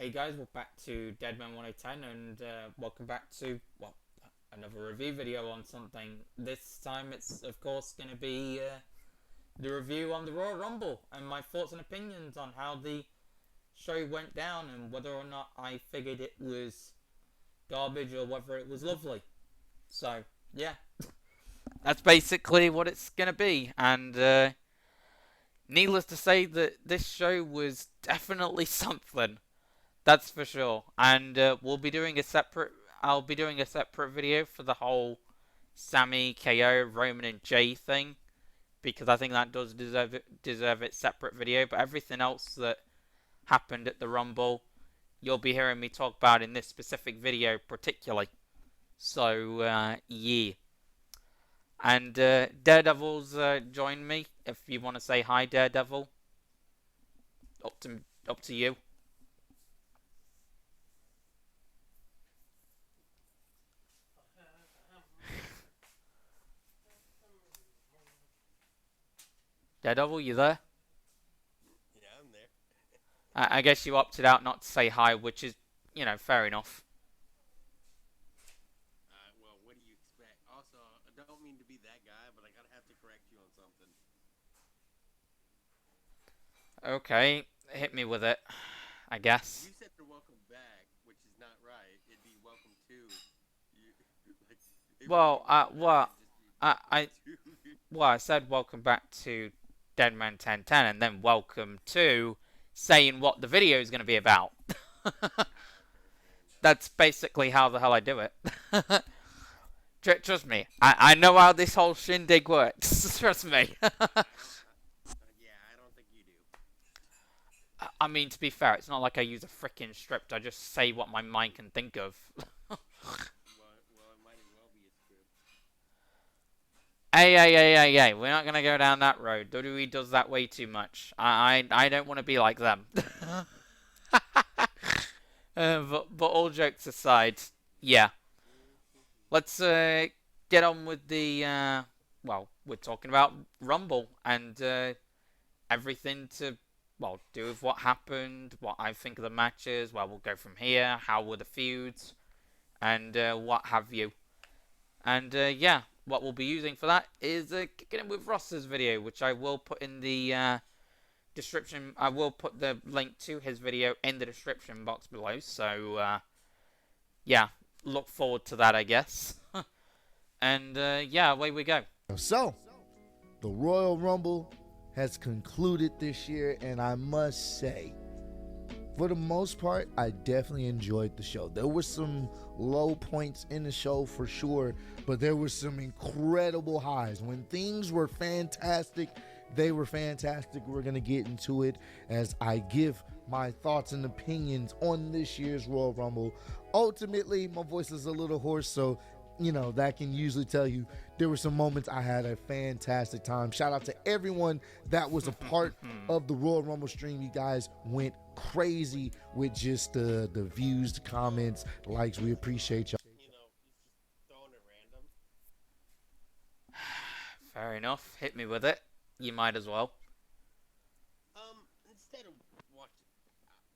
Hey guys, we're back to Deadman 1010 and welcome back to, another review video on something. This time it's of course going to be the review on the Royal Rumble and my thoughts and opinions on how the show went down and whether or not I figured it was garbage or whether it was lovely. So, yeah. That's basically what it's going to be, and needless to say that this show was definitely something. That's for sure. And we'll be doing a separate. I'll be doing a separate video for the whole Sammy, KO, Roman, and Jay thing because I think that does deserve its separate video. But everything else that happened at the Rumble, you'll be hearing me talk about in this specific video particularly. So yeah. And Daredevil's joined me. If you want to say hi, Daredevil, up to you. Daredevil, you there? Yeah, I'm there. I guess you opted out not to say hi, which is, fair enough. Well, what do you expect? Also, I don't mean to be that guy, but I gotta have to correct you on something. Okay, hit me with it, I guess. You said you're welcome back, which is not right. It'd be welcome to. You, like, if you're Well, welcome back, it'd just be I, I, welcome to. I said welcome back to Deadman 1010, and then welcome to saying what the video is going to be about. Fair enough. That's basically how the hell I do it. Trust me, I know how this whole shindig works. Trust me. I don't think you do. I mean, to be fair, it's not like I use a freaking script. I just say what my mind can think of. Well, it might as well be a script. Hey. We're not going to go down that road. WWE does that way too much. I don't want to be like them. But all jokes aside, yeah. Let's get on with the, we're talking about Rumble and everything to, do with what happened, what I think of the matches, where we'll go from here, how were the feuds, and what have you. And yeah, what we'll be using for that is kicking in with Ross's video, which I will put in the description. I will put the link to his video in the description box below. So yeah, look forward to that, I guess. And yeah, away we go. So, the Royal Rumble has concluded this year, and I must say, for the most part, I definitely enjoyed the show. There were some low points in the show for sure, but there were some incredible highs. When things were fantastic, they were fantastic. We're going to get into it as I give my thoughts and opinions on this year's Royal Rumble. Ultimately, my voice is a little hoarse, so that can usually tell you there were some moments I had a fantastic time. Shout out to everyone that was a part of the Royal Rumble stream. You guys went crazy with just the views, the comments, the likes. We appreciate y'all. Just throwing it random. Fair enough. Hit me with it. You might as well. Instead of watching,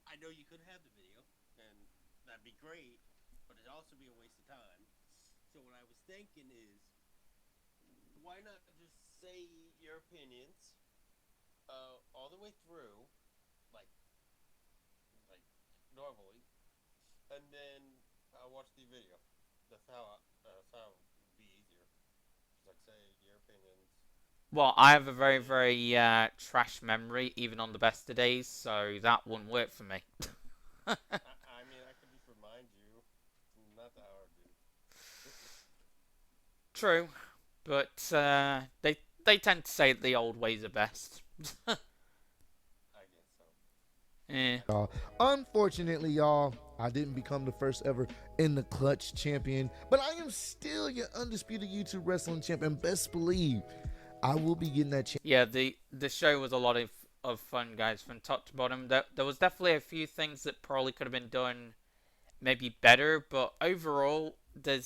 I know you could have the video, and that'd be great, but it'd also be a waste of time. So what I was thinking is, why not just say your opinions, all the way through, like, like normally, and then watch the video. That's how it would be easier. Just like say your opinions. Well, I have a very, very trash memory, even on the best of days, so that wouldn't work for me. I mean, I could just remind you. Not that hard, dude. True, but they tend to say that the old ways are best. I guess so. Eh. Unfortunately, y'all, I didn't become the first ever in the clutch champion, but I am still your undisputed YouTube wrestling champion. Best believe I will be getting that chance. Yeah, the show was a lot of fun, guys, from top to bottom. There was definitely a few things that probably could have been done maybe better, but overall, there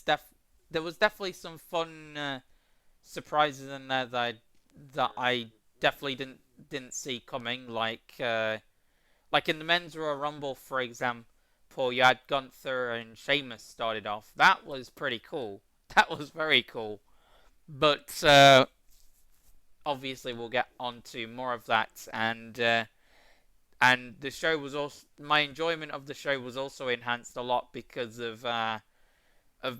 was definitely some fun surprises in there that I definitely didn't see coming. Like in the men's Royal Rumble, for example. Paul, you had Gunther and Sheamus started off. That was pretty cool. That was very cool. But obviously we'll get on to more of that, and the show was also, my enjoyment of the show was also enhanced a lot because of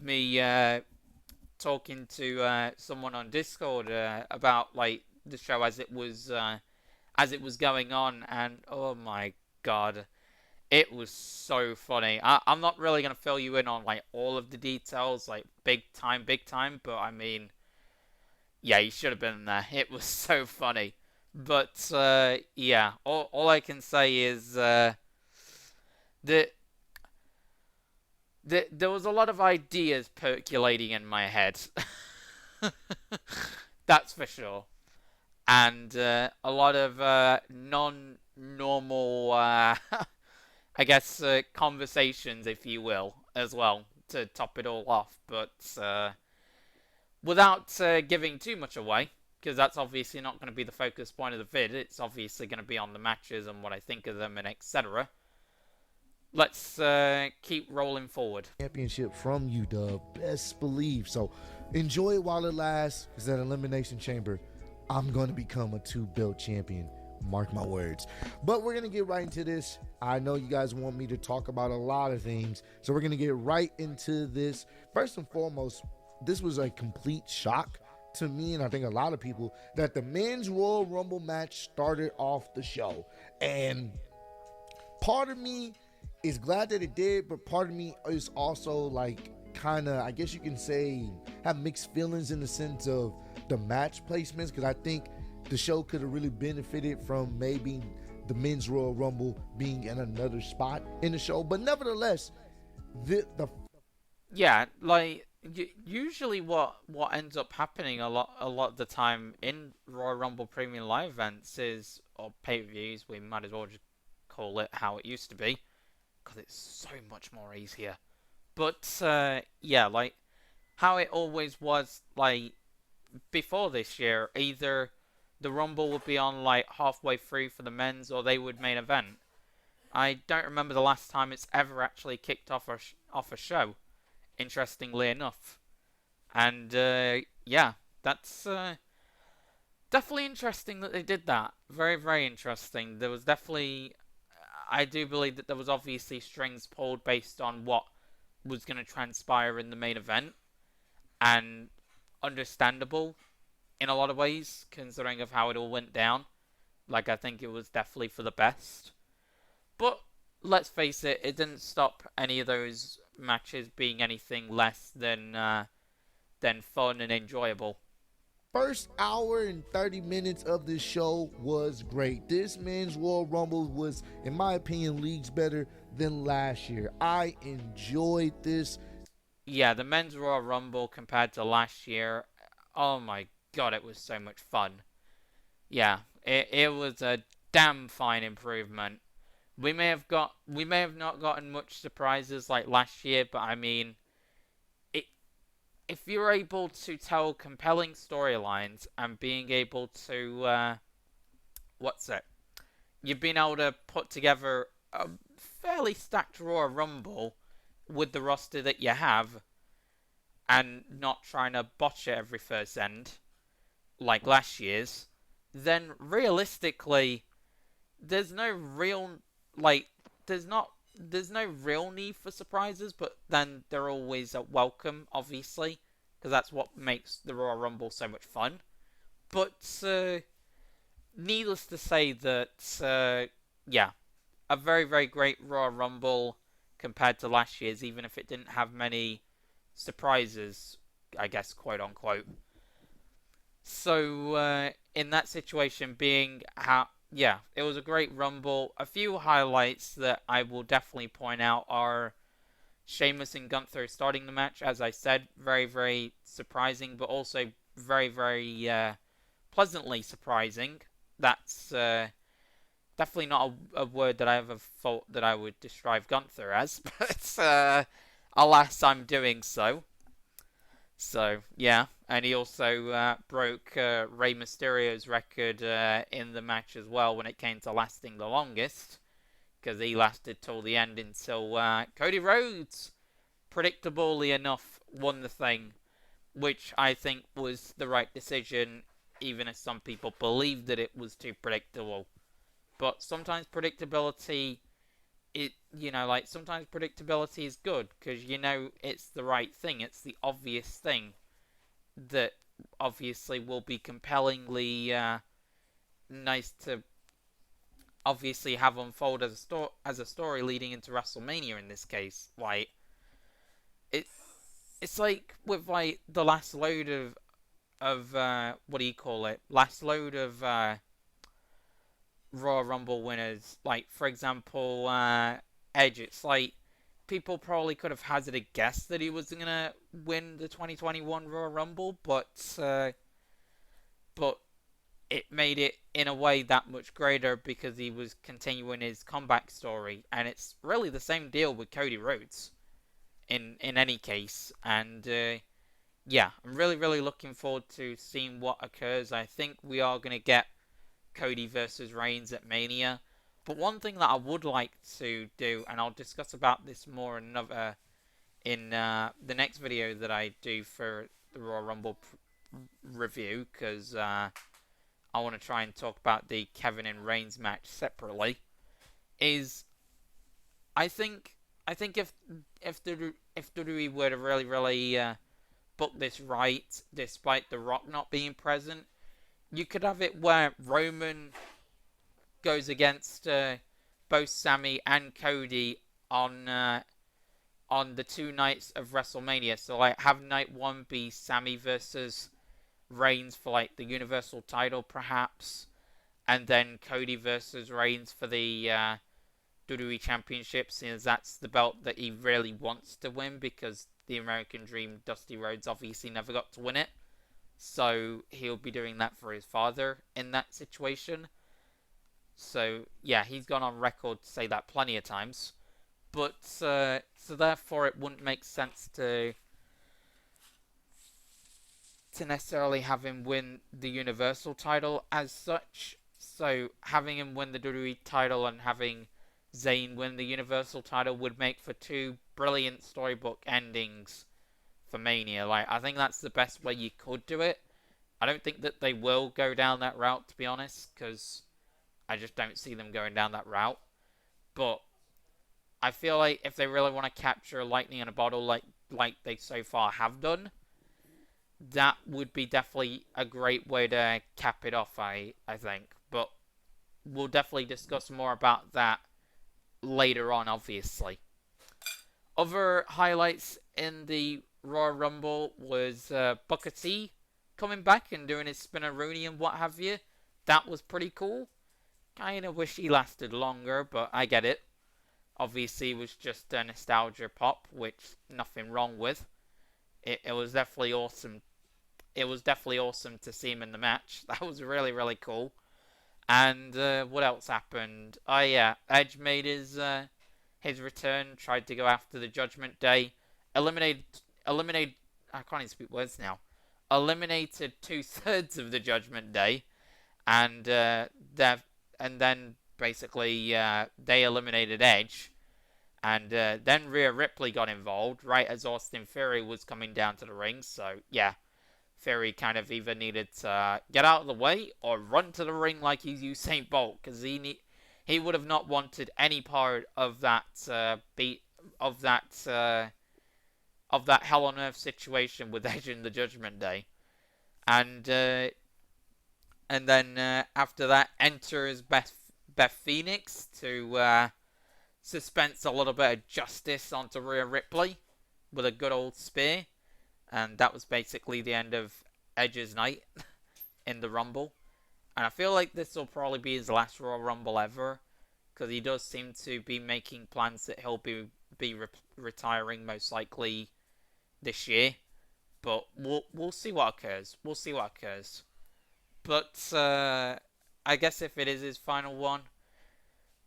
me talking to someone on Discord about like the show as it was going on, and oh my god, it was so funny. I'm not really gonna fill you in on like all of the details, like big time, but I mean, yeah, you should have been there. It was so funny. But yeah, all I can say is that there was a lot of ideas percolating in my head. That's for sure. And a lot of non-normal, I guess, conversations, if you will, as well, to top it all off. But without giving too much away, because that's obviously not going to be the focus point of the vid, it's obviously going to be on the matches and what I think of them and etc. Let's keep rolling forward. Championship from UW, best believe. So enjoy it while it lasts, because at Elimination Chamber, I'm going to become a 2-belt champion. Mark my words. But we're going to get right into this. I know you guys want me to talk about a lot of things, so we're going to get right into this. First and foremost, this was a complete shock to me, and I think a lot of people, that the men's Royal Rumble match started off the show. And part of me is glad that it did, but part of me is also like kind of, I guess you can say, have mixed feelings in the sense of the match placements, because I think the show could have really benefited from maybe the men's Royal Rumble being in another spot in the show. But nevertheless, the yeah, like usually what ends up happening a lot of the time in Royal Rumble premium live events is, or pay-per-views, we might as well just call it how it used to be, because it's so much more easier. But yeah, like how it always was, like before this year, either the Rumble would be on like halfway through for the men's, or they would main event. I don't remember the last time it's ever actually kicked off a show, interestingly enough. And yeah, that's definitely interesting that they did that. Very, very interesting. There was definitely, I do believe that there was obviously strings pulled based on what was going to transpire in the main event, and understandable in a lot of ways, considering of how it all went down. Like, I think it was definitely for the best. But let's face it, it didn't stop any of those matches being anything less than fun and enjoyable. first hour and 30 minutes of this show was great. This men's Royal Rumble was, in my opinion, leagues better than last year. I enjoyed this. Yeah, the men's Royal Rumble compared to last year, oh my god, it was so much fun. Yeah, it was a damn fine improvement. We may have not gotten much surprises like last year, but I mean, if you're able to tell compelling storylines and being able to you've been able to put together a fairly stacked Royal Rumble with the roster that you have, and not trying to botch it every first end like last year's, then realistically, there's no real need for surprises, but then they're always welcome, obviously, because that's what makes the Royal Rumble so much fun. But needless to say that, yeah, a very, very great Royal Rumble compared to last year's, even if it didn't have many surprises, I guess, quote unquote. So, in that situation being yeah, it was a great Rumble. A few highlights that I will definitely point out are Sheamus and Gunther starting the match. As I said, very, very surprising, but also very, very pleasantly surprising. That's definitely not a word that I ever thought that I would describe Gunther as, but alas, I'm doing so. So, yeah, and he also broke Rey Mysterio's record in the match as well when it came to lasting the longest, because he lasted till the end until Cody Rhodes, predictably enough, won the thing, which I think was the right decision, even if some people believed that it was too predictable. But sometimes predictability, sometimes predictability is good, because it's the right thing, it's the obvious thing that obviously will be compellingly nice to obviously have unfold as a story leading into WrestleMania in this case. Like, it's like with like the last load of what do you call it? Last load of Royal Rumble winners. Like, for example, Edge. It's like people probably could have hazarded a guess that he was gonna win the 2021 Royal Rumble, but it made it in a way that much greater because he was continuing his comeback story, and it's really the same deal with Cody Rhodes in any case. And yeah, I'm really looking forward to seeing what occurs. I think we are going to get Cody versus Reigns at Mania. But one thing that I would like to do, and I'll discuss about this more in the next video that I do for the Royal Rumble review, because I want to try and talk about the Kevin and Reigns match separately, is I think if WWE were to really book this right, despite The Rock not being present, you could have it where Roman goes against both Sami and Cody on the 2 nights of WrestleMania. So like have night 1 be Sami versus Reigns for like the Universal title perhaps, and then Cody versus Reigns for the WWE Championship, since that's the belt that he really wants to win, because the American Dream, Dusty Rhodes, obviously never got to win it. So he'll be doing that for his father in that situation. So yeah, he's gone on record to say that plenty of times. But so therefore it wouldn't make sense to necessarily have him win the Universal title as such. So having him win the WWE title and having Zayn win the Universal title would make for 2 brilliant storybook endings for Mania. Like, I think that's the best way you could do it. I don't think that they will go down that route, to be honest, because I just don't see them going down that route. But I feel like if they really want to capture lightning in a bottle like they so far have done, that would be definitely a great way to cap it off, I think. But we'll definitely discuss more about that later on, obviously. Other highlights in the Royal Rumble was Booker T coming back and doing his spinneroonie and what have you. That was pretty cool. Kinda wish he lasted longer, but I get it. Obviously, it was just a nostalgia pop, which nothing wrong with. It was definitely awesome. It was definitely awesome to see him in the match. That was really cool. And what else happened? Oh yeah, Edge made his return. Tried to go after the Judgment Day. Eliminated. I can't even speak words now. Eliminated 2/3 of the Judgment Day, and then basically they eliminated Edge, and then Rhea Ripley got involved right as Austin Theory was coming down to the ring. So yeah, Theory kind of either needed to get out of the way or run to the ring like he's Usain Bolt, because he would have not wanted any part of that of that Hell on Earth situation with Edge in the Judgment Day. And then after that enters Beth Phoenix to dispense a little bit of justice onto Rhea Ripley with a good old spear. And that was basically the end of Edge's night in the Rumble. And I feel like this will probably be his last Royal Rumble ever, because he does seem to be making plans that he'll be retiring most likely this year. But we'll see what occurs. We'll see what occurs. But I guess if it is his final one,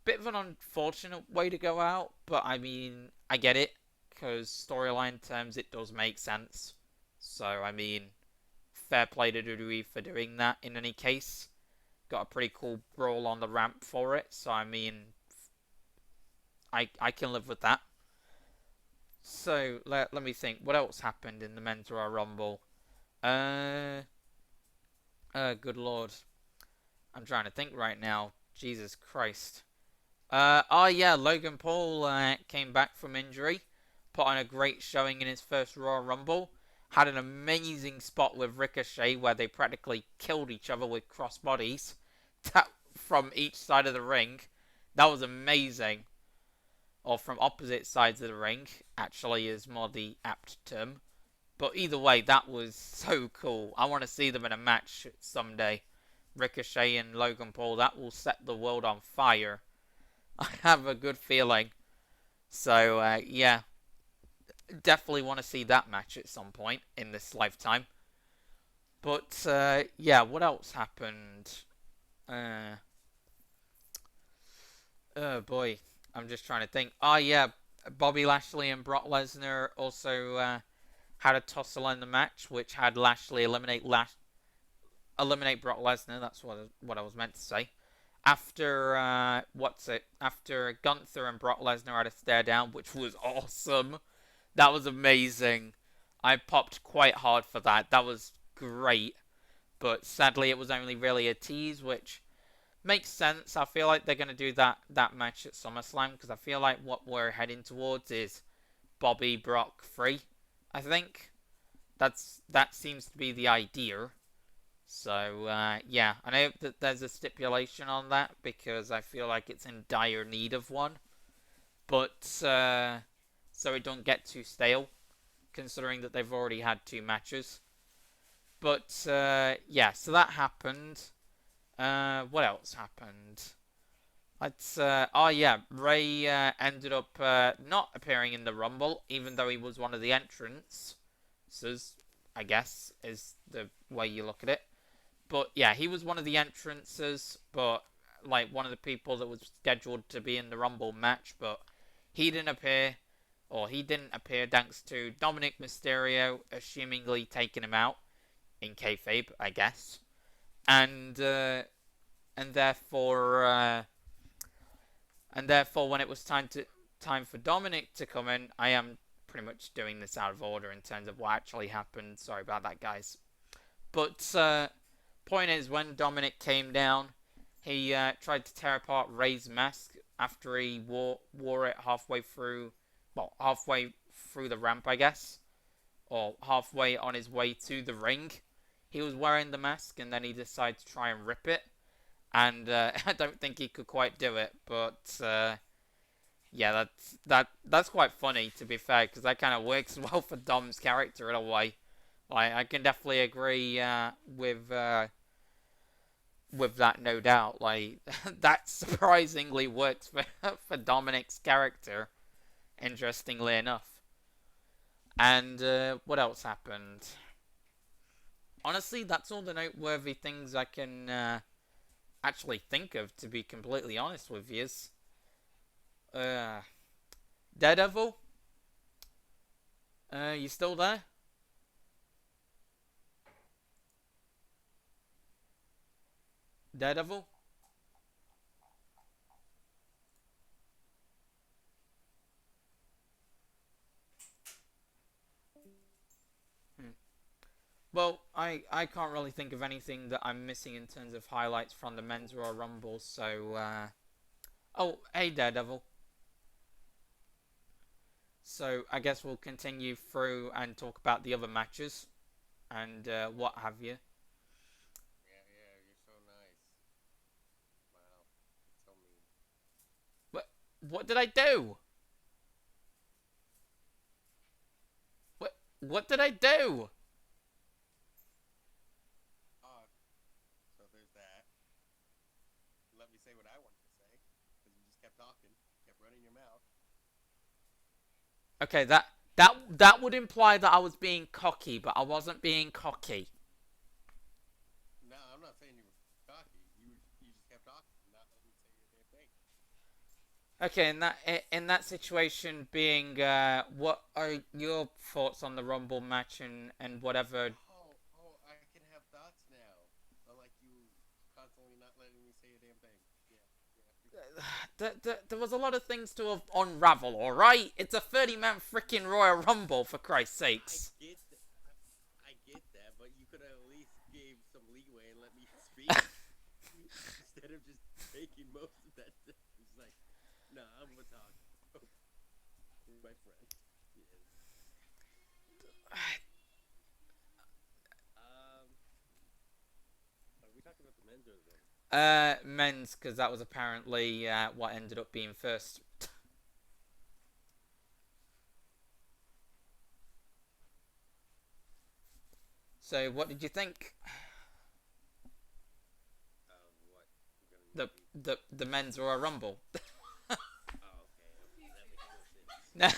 bit of an unfortunate way to go out. But I mean, I get it, because storyline terms it does make sense. So I mean, fair play to WWE for doing that. In any case, got a pretty cool brawl on the ramp for it. So I mean, I can live with that. So let me think. What else happened in the Men's Royal Rumble? Good lord, I'm trying to think right now. Jesus Christ. Oh yeah, Logan Paul came back from injury, put on a great showing in his first Royal Rumble. Had an amazing spot with Ricochet where they practically killed each other with crossbodies from each side of the ring. That was amazing. Or from opposite sides of the ring, actually, is more the apt term. But either way, that was so cool. I want to see them in a match someday. Ricochet and Logan Paul, that will set the world on fire. I have a good feeling. So, yeah. Definitely want to see that match at some point in this lifetime. But, yeah, what else happened? Oh, boy. I'm just trying to think. Oh, yeah. Bobby Lashley and Brock Lesnar also had a tussle in the match, which had Lashley eliminate Brock Lesnar. That's what I was meant to say. After After Gunther and Brock Lesnar had a stare down, which was awesome. That was amazing. I popped quite hard for that. That was great. But sadly, it was only really a tease, which makes sense. I feel like they're going to do that match at SummerSlam, because I feel like what we're heading towards is Bobby Brock 3. I think that seems to be the idea. So yeah, I know that there's a stipulation on that because I feel like it's in dire need of one, but so it don't get too stale, considering that they've already had 2 matches. But yeah, so that happened. What else happened? Oh yeah, Bray ended up not appearing in the Rumble, even though he was one of the entrants. I guess, is the way you look at it. But yeah, he was one of the entrances, but like one of the people that was scheduled to be in the Rumble match, but he didn't appear thanks to Dominic Mysterio assumingly taking him out in kayfabe, I guess, and therefore when it was time for Dominic to come in, I am pretty much doing this out of order in terms of what actually happened. Sorry about that, guys. But point is, when Dominic came down, he tried to tear apart Ray's mask after he wore it halfway through the ramp, I guess, or halfway on his way to the ring. He was wearing the mask, and then he decided to try and rip it, and I don't think he could quite do it, but yeah, that's quite funny, to be fair, because that kind of works well for Dom's character in a way. Like, I can definitely agree with that, no doubt. Like, that surprisingly works for Dominic's character, interestingly enough. And what else happened? Honestly, that's all the noteworthy things I can actually think of, to be completely honest with you. Daredevil? You still there? Daredevil? Well, I can't really think of anything that I'm missing in terms of highlights from the Men's Royal Rumble, so, oh, hey, Daredevil. So, I guess we'll continue through and talk about the other matches, and, what have you. Yeah, you're so nice. Wow, so mean. What did I do? What did I do? So there's that. Let me say what I wanted to say, because you just kept talking, kept running your mouth. Okay, that would imply that I was being cocky, but I wasn't being cocky. No, I'm not saying you were cocky. You just kept talking, not letting me say your damn thing. Okay, in that situation, being what are your thoughts on the Rumble match and whatever? Oh, I can have thoughts now. Unlike you constantly not letting me say a damn thing. Yeah. there was a lot of things to unravel, alright? It's a 30-man freaking Royal Rumble, for Christ's sakes. I get that, but you could have at least gave some leeway and let me speak instead of just taking most of that. It's like, nah, I'm gonna talk. My friend. Yes. Are we talking about the men's or the women's? Men's, because that was apparently what ended up being first. So, what did you think? What? The men's Royal Rumble. Oh, okay, that makes no sense.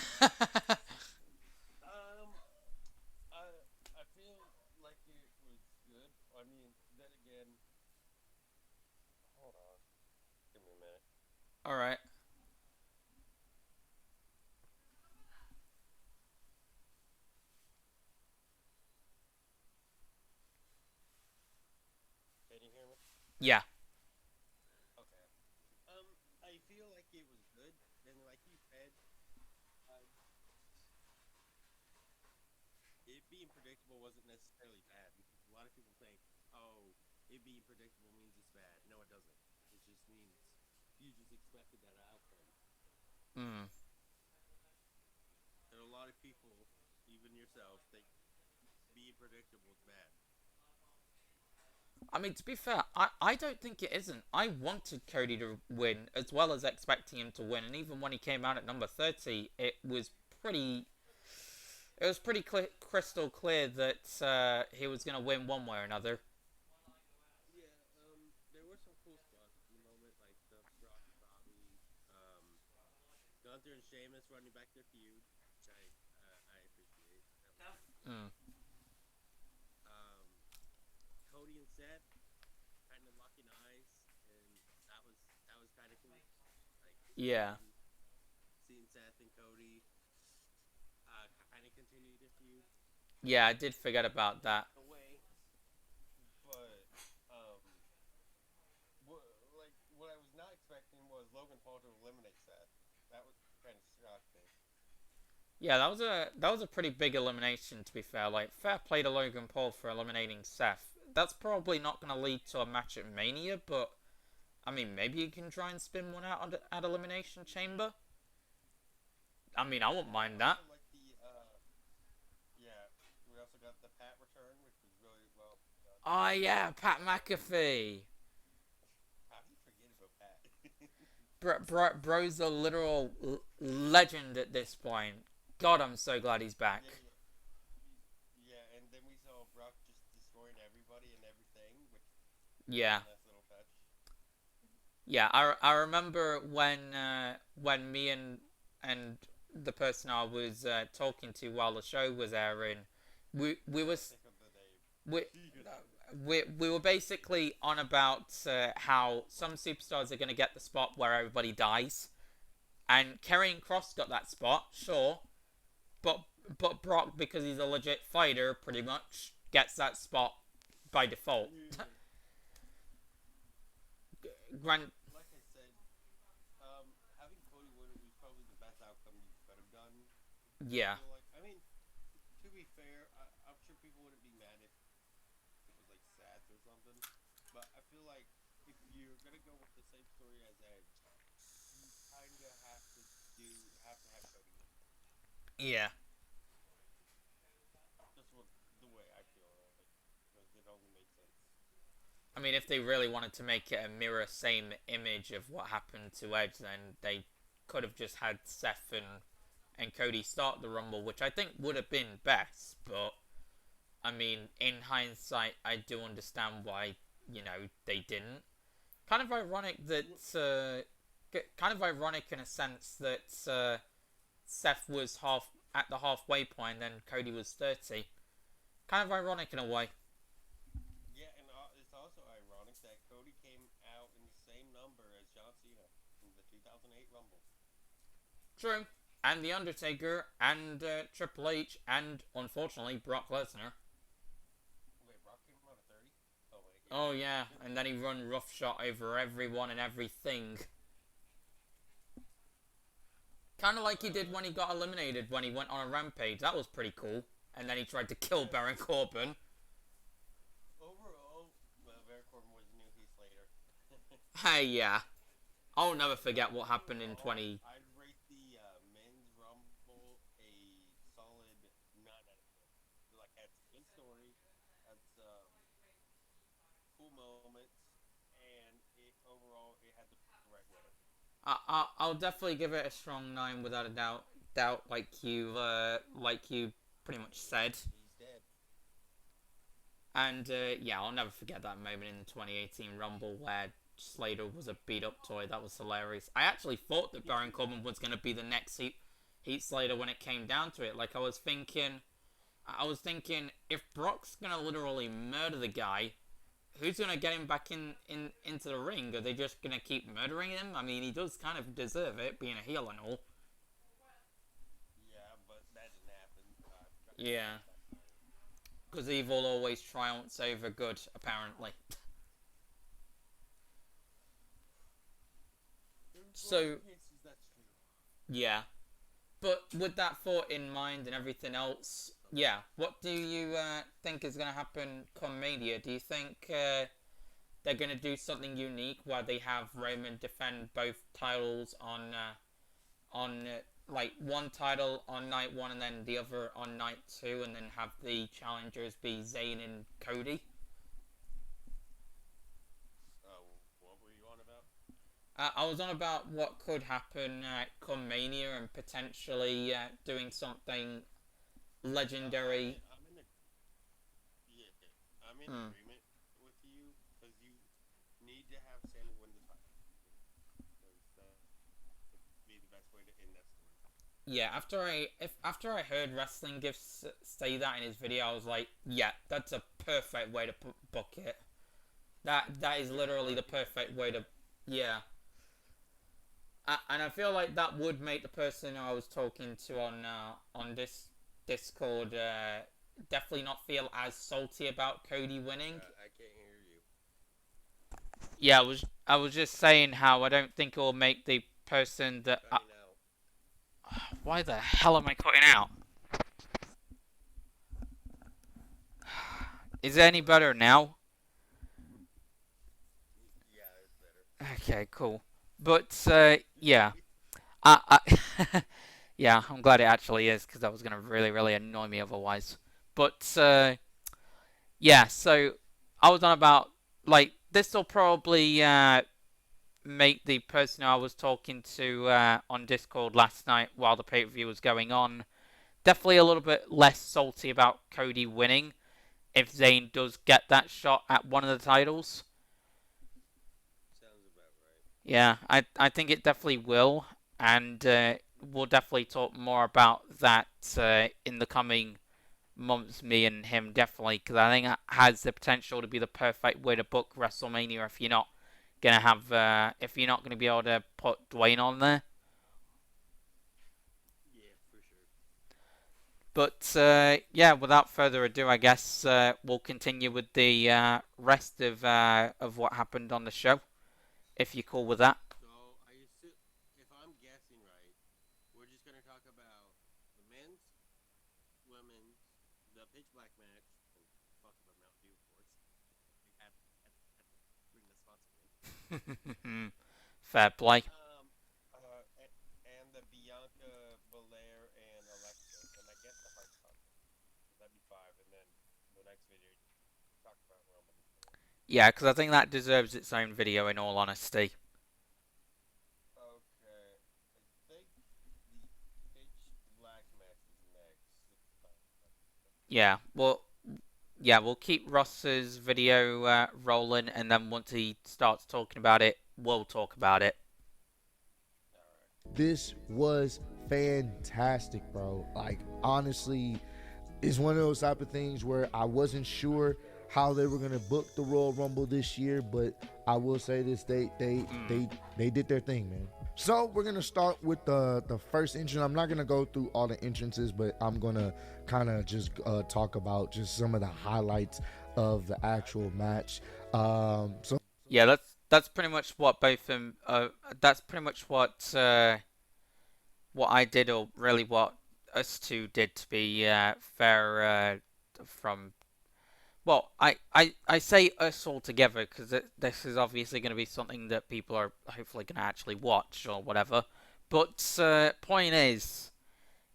I feel like it was good. I mean, then again, hold on, give me a minute. Alright. Can you hear me? Yeah. Okay. I feel like it was good, and like you said, it being predictable wasn't necessarily bad because a lot of people think, oh, it being predictable means it's bad. No, it doesn't. It just means you just expected that outcome. Mm. And a lot of people, even yourself, think being predictable is bad. I mean, to be fair, I don't think it isn't. I wanted Cody to win, as well as expecting him to win, and even when he came out at number 30, it was pretty crystal clear that he was going to win one way or another. Yeah, there were some cool spots in the moment, like the Brock and Bobby, Gunther and Sheamus running back their feud, which I appreciate. That was good. Mm. Cody and Seth kind of locking eyes, and that was kind of cool. Like Yeah. seeing Seth and Cody kind of continue their feud. Yeah, I did forget about that. Away, but what I was not expecting was Logan Paul to eliminate Seth. That was kind of shocking. Yeah, that was a pretty big elimination, to be fair. Like, fair play to Logan Paul for eliminating Seth. That's probably not going to lead to a match at Mania, but I mean, maybe you can try and spin one out at Elimination Chamber. I mean, I wouldn't mind that. Like yeah, we also got the Pat return, which was really well done. Oh yeah, Pat McAfee. How do you forget about Pat? Bro's a literal legend at this point. God, I'm so glad he's back. Yeah, and then we saw Brock just destroying everybody and everything, which Yeah. was a nice little touch. Yeah, I remember when me and the person I was talking to while the show was airing, we was Think of the name. we were basically on about how some superstars are going to get the spot where everybody dies, and Karrion Kross got that spot, sure, but Brock, because he's a legit fighter, pretty much gets that spot by default. Grant. Like I said, having Cody win was probably the best outcome you could have done. Yeah. I mean, to be fair, I'm sure people wouldn't be mad if it was like Seth or something. But I feel like if you're gonna go with the same story as Edge, you kind of have to have Cody win. Yeah. That's the way I feel about it, because it only makes sense. I mean, if they really wanted to make it a mirror same image of what happened to Edge, then they could have just had Seth and Cody start the Rumble, which I think would have been best. But I mean, in hindsight, I do understand why they didn't. Kind of ironic in a sense that Seth was at the halfway point, and Cody was 30. Kind of ironic in a way. Yeah, and it's also ironic that Cody came out in the same number as John Cena in the 2008 Rumble. True. And The Undertaker, and Triple H, and, unfortunately, Brock Lesnar. Wait, Brock came out at 30? Oh, wait. Oh, yeah. And then he run roughshod over everyone and everything. Kind of like he did when he got eliminated when he went on a rampage. That was pretty cool. And then he tried to kill Baron Corbin. Overall, Baron Corbin was the new Heath Slater. Hey, yeah. I'll never forget what happened in 20... I'd rate the men's rumble a solid 9 out of 10. Like, had some good story, had some cool moments, and overall it had the right winner. I'll definitely give it a strong 9 without a doubt. Like you pretty much said. He's dead. And yeah, I'll never forget that moment in the 2018 Rumble where Slater was a beat up toy. That was hilarious. I actually thought that Baron Corbin was going to be the next Heath Slater when it came down to it. Like I was thinking if Brock's going to literally murder the guy, who's going to get him back into the ring? Are they just going to keep murdering him? I mean, he does kind of deserve it, being a heel and all. Yeah, but that didn't happen. Yeah. Because evil always triumphs over good, apparently. So, yeah. But with that thought in mind and everything else, yeah, what do you think is going to happen come Mania? Do you think they're going to do something unique where they have Roman defend both titles on like one title on night 1 and then the other on night 2, and then have the challengers be Zayn and Cody? What were you on about? I was on about what could happen come Mania and potentially doing something legendary. I'm in agreement with you because you need to have Sammy win the title. Because that would be the best way to end that story. Yeah, after I heard Wrestling Gifts say that in his video, I was like, yeah, that's a perfect way to book it. That is literally the perfect way to, yeah. And I feel like that would make the person I was talking to on this Discord definitely not feel as salty about Cody winning. I can't hear you. Yeah, I was just saying how I don't think it will make the person that. Why the hell am I cutting out? Is it any better now? Yeah, it's better. Okay, cool. But yeah, yeah, I'm glad it actually is, because that was gonna really annoy me otherwise. But yeah, so I was on about, like, this will probably make the person I was talking to on Discord last night while the pay-per-view was going on definitely a little bit less salty about Cody winning if Zayn does get that shot at one of the titles. Sounds about right. Yeah, I think it definitely will, and we'll definitely talk more about that in the coming months, me and him, definitely, because I think it has the potential to be the perfect way to book WrestleMania if you're not gonna be able to put Dwayne on there. Yeah, for sure. But yeah, without further ado, I guess we'll continue with the rest of what happened on the show, if you're cool with that. So, if I'm guessing right, we're just going to talk about the men's, women's, the pitch black match, and fuck about Mountain Dew, of course. We had to bring the sponsor in. Fair play. And the Bianca, Belair, and Alexa, and I guess the Hart Foundation. That'd be 5, and then the next video, talk about Roman. Yeah, because I think that deserves its own video, in all honesty. Okay, I think the pitch black match is next. Yeah, we'll keep Ross's video rolling, and then once he starts talking about it, we'll talk about it. This was fantastic, bro. Like, honestly, it's one of those type of things where I wasn't sure how they were gonna book the Royal Rumble this year, but I will say this: they did their thing, man. So we're gonna start with the first entrance. I'm not gonna go through all the entrances, but I'm gonna kind of just talk about just some of the highlights of the actual match. So yeah, that's pretty much what both of them. That's pretty much what what I did, or really what us two did, to be fair, from... Well, I say us all together because this is obviously going to be something that people are hopefully going to actually watch or whatever. But point is,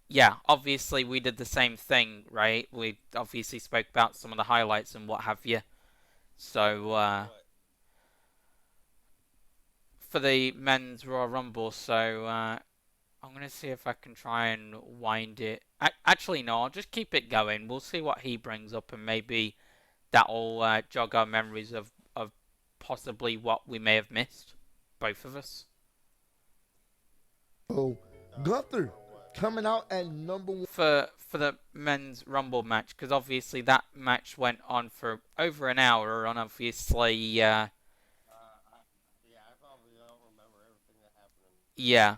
yeah, obviously we did the same thing, right? We obviously spoke about some of the highlights and what have you. So, for the men's Royal Rumble, so I'm going to see if I can try and wind it. Actually, no, I'll just keep it going. We'll see what he brings up, and maybe that'll jog our memories of possibly what we may have missed, both of us. Oh, Gunther coming out at number 1 for the men's Rumble match, because obviously that match went on for over an hour, and obviously yeah, I probably don't remember everything that happened. Yeah.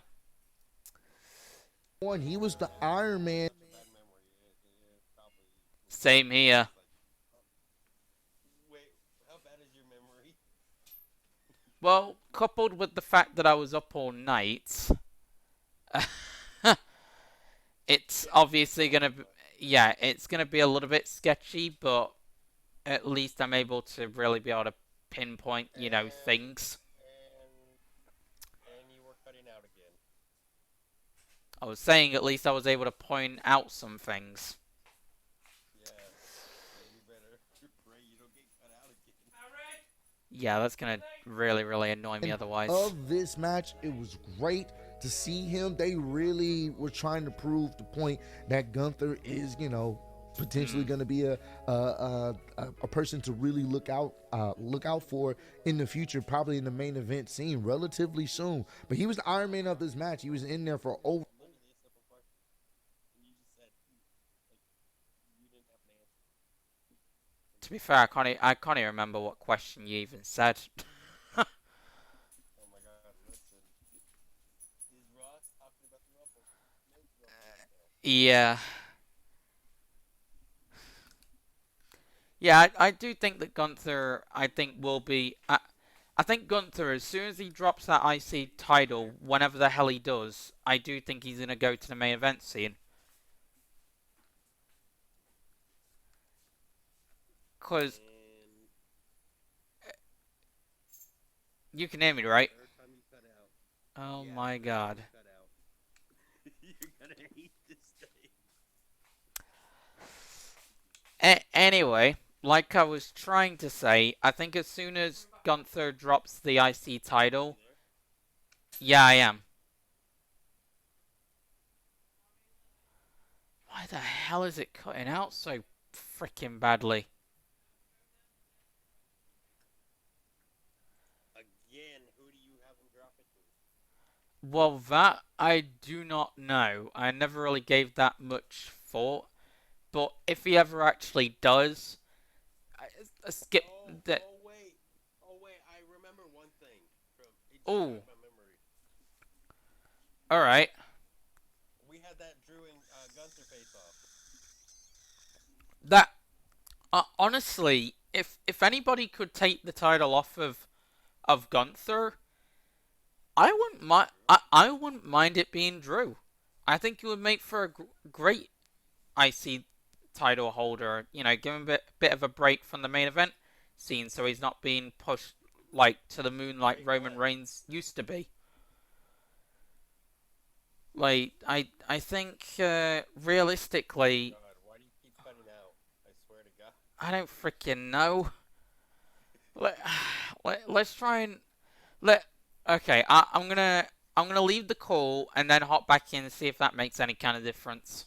He was the Iron Man. Bad memory. Probably. Same here. Wait, how bad is your memory? Well, coupled with the fact that I was up all night, it's obviously gonna be, yeah, it's gonna be a little bit sketchy, but at least I'm able to really be able to pinpoint, things. And you were cutting out again. I was saying at least I was able to point out some things. Yeah, you better pray you don't get cut out again. Yeah, that's gonna really, really annoy me otherwise. Of this match, it was great to see him. They really were trying to prove the point that Gunther is, potentially going to be a person to really look out for in the future, probably in the main event scene relatively soon. But he was the Iron Man of this match. He was in there for over. Literally a simple question. And you just said, you didn't have an answer. To be fair, I can't even remember what question you even said. Oh my god, listen. Is Ross talking about the Rumble? Yeah. Yeah, I do think that Gunther, will be... I think Gunther, as soon as he drops that IC title, whenever the hell he does, I do think he's going to go to the main event scene. Because... You can hear me, right? Every time you cut out. Oh Yeah, my god. cut out. You're gonna hate this day. Anyway, like I was trying to say, I think as soon as Gunther drops the IC title... Yeah, I am. Why the hell is it cutting out so freaking badly? Again, who do you have him drop it to? Well, that I do not know. I never really gave that much thought. But if he ever actually does, skip that. Oh wait, I remember one thing from Oh. my memory. All right. We had that Drew and Gunther face off. That honestly, if anybody could take the title off of Gunther, I wouldn't mind. I wouldn't mind it being Drew. I think it would make for a great IC title holder. Give him a bit of a break from the main event scene, so he's not being pushed to the moon like Roman Reigns used to be. I think realistically, God, why do you keep cutting out? I swear to God. I don't freaking know. Let's try and Okay, I'm gonna leave the call and then hop back in and see if that makes any kind of difference.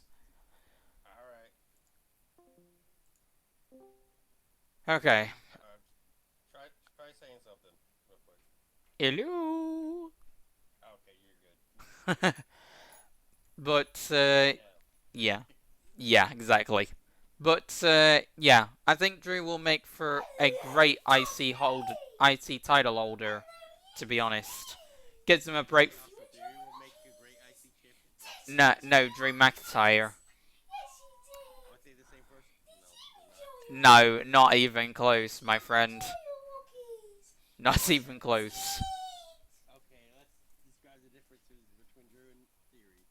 Alright. Okay. Try saying something real quick. Hello. Okay, you're good. But yeah, exactly. But yeah, I think Drew will make for a great IC title holder. To be honest, gives him a break. Drew will make a great IC champion. No, Drew McIntyre. Was they the same person? No, not even close, my friend. Not even close. Okay, let's describe the differences between Drew and Theory.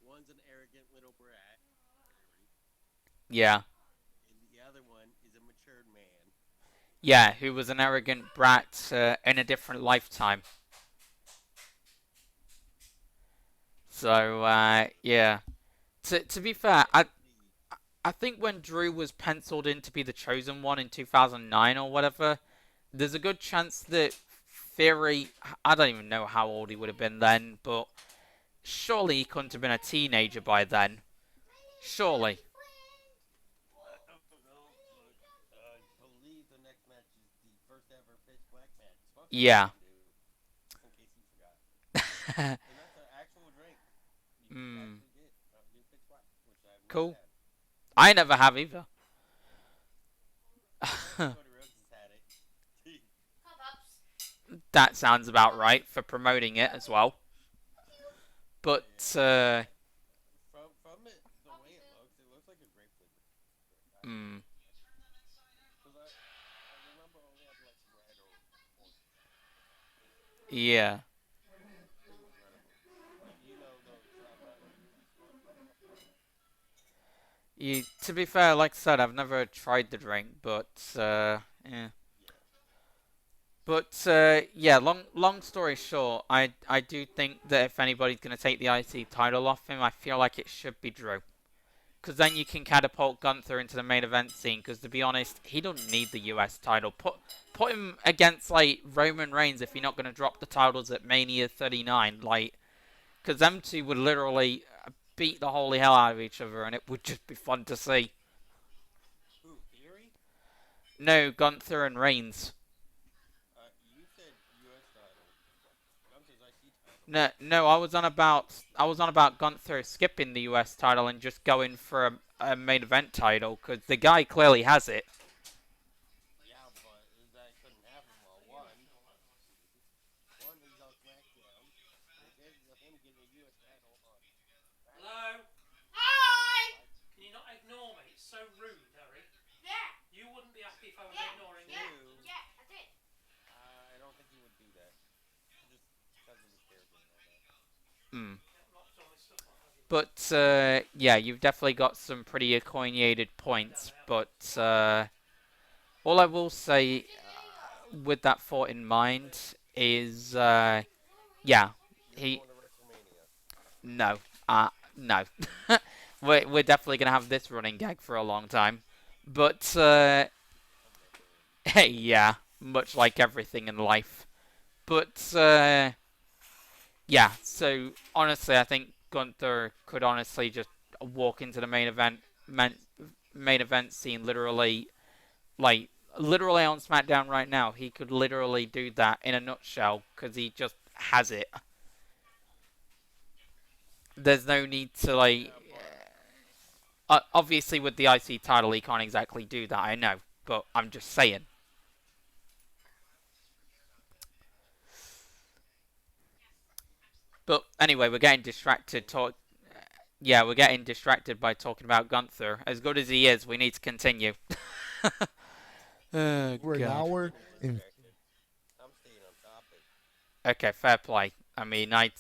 One's an arrogant little brat, Yeah. and the other one is a matured man. Yeah, who was an arrogant brat in a different lifetime. So, yeah. To be fair, I think when Drew was penciled in to be the chosen one in 2009 or whatever, there's a good chance that Theory, I don't even know how old he would have been then, but surely he couldn't have been a teenager by then. Surely. I don't know, but I believe the next match is the first ever pitch black match. It's supposed to be Yeah. Mountain Dew, in case you forgot. And that's an actual drink. You can actually get Mountain Dew pitch black, which I've never Cool. had. I never have either. Cody Rhodes has had it. That sounds about right for promoting it as well. But, From it, the way it looks like a grape flavor. Because I remember only having like red or yeah. incredible. You know those To be fair, like I said, I've never tried the drink, but, yeah. But, yeah, long story short, I do think that if anybody's going to take the IC title off him, I feel like it should be Drew. Because then you can catapult Gunther into the main event scene, because to be honest, he don't need the US title. Put him against, like, Roman Reigns if you're not going to drop the titles at Mania 39, like, because them two would literally beat the holy hell out of each other, and it would just be fun to see. Who, Theory? No, Gunther and Reigns. You said U.S. title. Gunther's IC title. No, I was on about Gunther skipping the US title and just going for a main event title, because the guy clearly has it. Yeah, but that couldn't happen. Well, one, he's on SmackDown. There's him getting a U.S. title on. Hello? Hi! Can you not ignore me? It's so rude, Harry. Yeah. You wouldn't be happy if I was Yeah. ignoring Yeah. you. Yeah, I did. I don't think he would do that. Just because of his character and all that. Mm. Knocked all this stuff off, have you? But, yeah, you've definitely got some pretty coordinated points. But, all I will say, with that thought in mind, is, yeah, he... Going to WrestleMania. No. No. We're definitely going to have this running gag for a long time. But, yeah, much like everything in life. But, yeah, so, honestly, I think Gunther could honestly just walk into the main event scene literally, like, literally on SmackDown right now. He could literally do that in a nutshell, because he just has it. There's no need to, like... obviously, with the IC title, he can't exactly do that, I know. But I'm just saying. But anyway, we're getting distracted. Yeah, we're getting distracted by talking about Gunther. As good as he is, we need to continue. Oh, For an God. hour and I'm staying on topic. Okay, fair play. I mean, I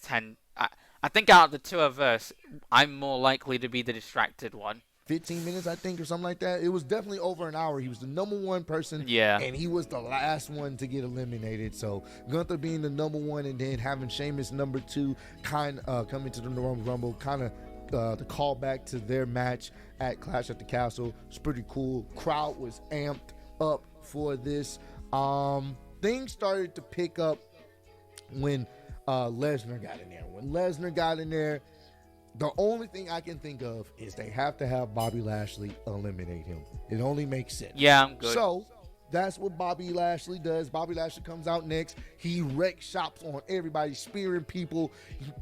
think out of the two of us, I'm more likely to be the distracted one. 15 minutes, I think, or something like that. It was definitely over an hour. He was the number one person, Yeah. and he was the last one to get eliminated. So Gunther being the number one, and then having Sheamus number two, coming to the Royal Rumble, kind of the callback to their match at Clash at the Castle. It's pretty cool. Crowd was amped up for this. Things started to pick up when Lesnar got in there. When Lesnar got in there, the only thing I can think of is they have to have Bobby Lashley eliminate him. It only makes sense. Yeah, I'm good. So that's what Bobby Lashley does. Bobby Lashley comes out next. He wrecks shops on everybody, spearing people.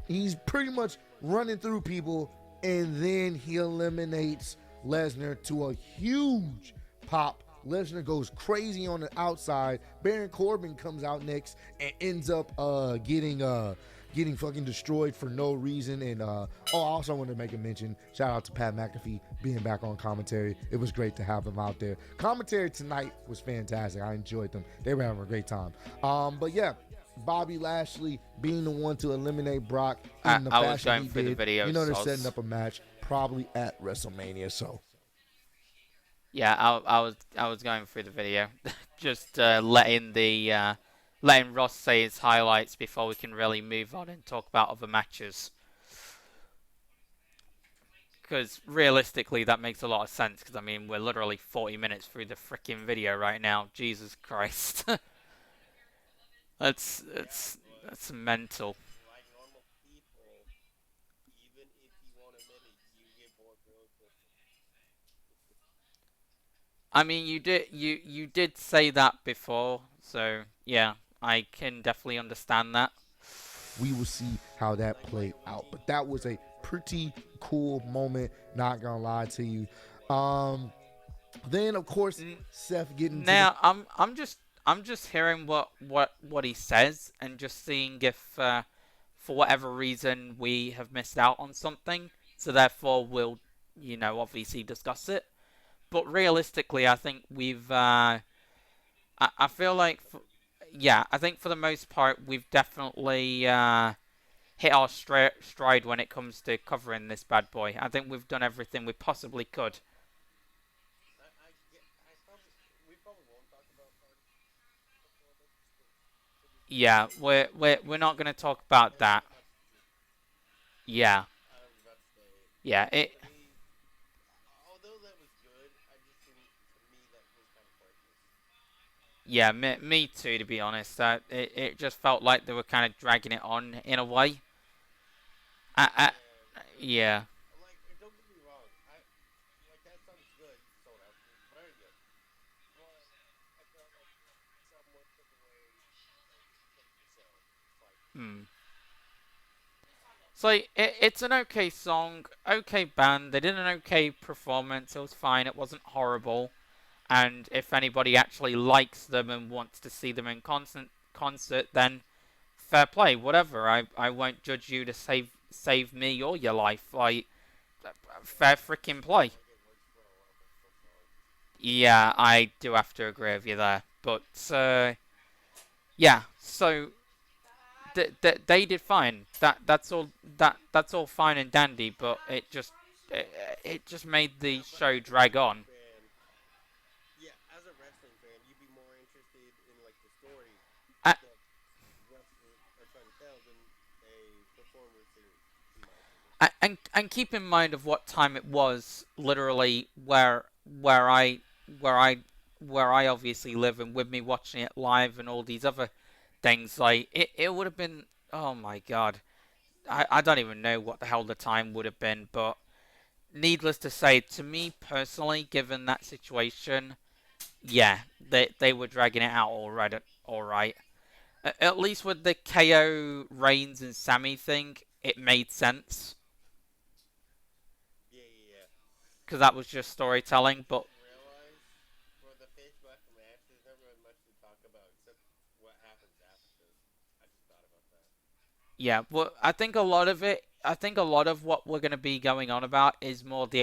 He's pretty much running through people, and then he eliminates Lesnar to a huge pop. Lesnar goes crazy on the outside. Baron Corbin comes out next and ends up getting fucking destroyed for no reason. And I also want to make a mention. Shout out to Pat McAfee being back on commentary. It was great to have him out there. Commentary tonight was fantastic. I enjoyed them. They were having a great time. But yeah, Bobby Lashley being the one to eliminate Brock in the I was fashion going he through the did, video, you know they're Soz. setting up a match probably at WrestleMania. So Yeah, I was going through the video, just letting Ross say his highlights before we can really move on and talk about other matches. Because realistically, that makes a lot of sense. Because I mean, we're literally 40 minutes through the freaking video right now. Jesus Christ, that's mental. Like normal people, even if you won't admit it, you get bored really quickly. I mean, you did say that before, so yeah, I can definitely understand that. we will see how that played out. But that was a pretty cool moment, not gonna lie to you. Then of course Seth getting Now I'm just hearing what he says and just seeing if for whatever reason we have missed out on something. So therefore we'll obviously discuss it. But realistically, I think we've I feel like I think for the most part we've definitely hit our stride when it comes to covering this bad boy. I think we've done everything we possibly could. We probably won't talk about Hardy's performance. Yeah, we're not going to talk about that. Yeah, I was about to say, yeah. although that was good, I just think to me that was kind of pointless. Yeah, me too. To be honest, it just felt like they were kind of dragging it on in a way. I yeah. Like, don't get me wrong, like that sounds good, sort of, very good. But I felt like somewhat took away from the show. It's like, Hmm. So it's an okay song, okay band. They did an okay performance. It was fine. It wasn't horrible. And if anybody actually likes them and wants to see them in concert, then fair play, whatever. I won't judge you to save me or your life. Like, fair freaking play. like it works for a Rumble song. Yeah, I do have to agree with you there. But yeah, so they did fine. That's all fine and dandy. But it just made the show drag on. Yeah, as a wrestling fan, you'd be more interested in like the story I, that wrestlers are trying to tell than a performer series, in my opinion. and keep in mind of what time it was. Literally, where I where I where I obviously live, and with me watching it live and all these other things, like it would have been. Oh my god, I don't even know what the hell the time would have been, but needless to say, to me personally, given that situation, yeah, they were dragging it out all right. At least with the KO Reigns and Sammy thing, it made sense Yeah. because that was just storytelling. But Realize for the face back match, there's never really much to talk about except what happens after. I just thought about that. yeah, well, I think a lot of what we're going to be going on about is more the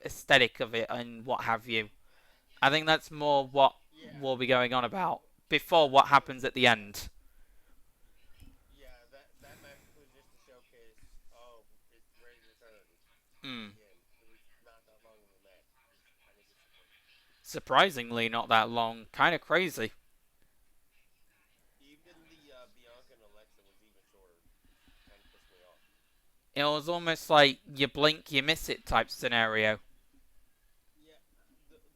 aesthetic of it and what have you. I think that's more what Yeah, we'll be going on about before what happens at the end. yeah. That match was just to showcase. Oh, it's Ray's return Hmm. again. It was not that long of a match. It was kind of disappointing. Surprisingly, not that long. Kind of crazy. Even the Bianca and Alexa was even shorter. Kind of pissed me off. It was almost like you blink, you miss it type scenario. Yeah,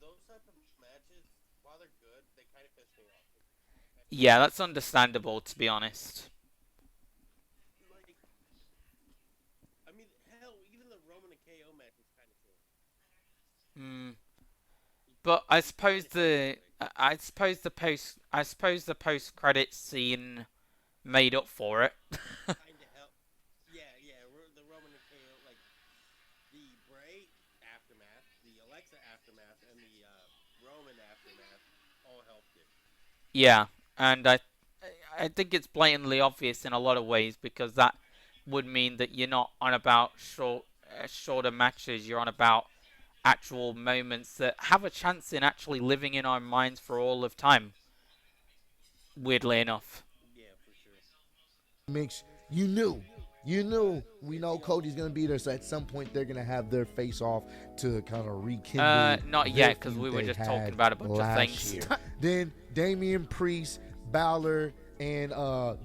those type of matches, while they're good, they kind of piss me off. Yeah, that's understandable, to be honest. Like, I mean, hell, even the Roman and KO match was kind of short. Hmm. But I suppose the post credit scene made up for it. Kind of help. Yeah. The Roman and KO, like the Bray aftermath, the Alexa aftermath, and the Roman aftermath all helped it. Yeah, and I think it's blatantly obvious in a lot of ways because that would mean that you're not on about shorter matches. You're on about actual moments that have a chance in actually living in our minds for all of time. Weirdly enough. mix, we know Cody's gonna be there, so at some point they're gonna have their face off to kind of rekindle. Not yet, because we were just talking about a bunch of things. Then Damian Priest, Balor, and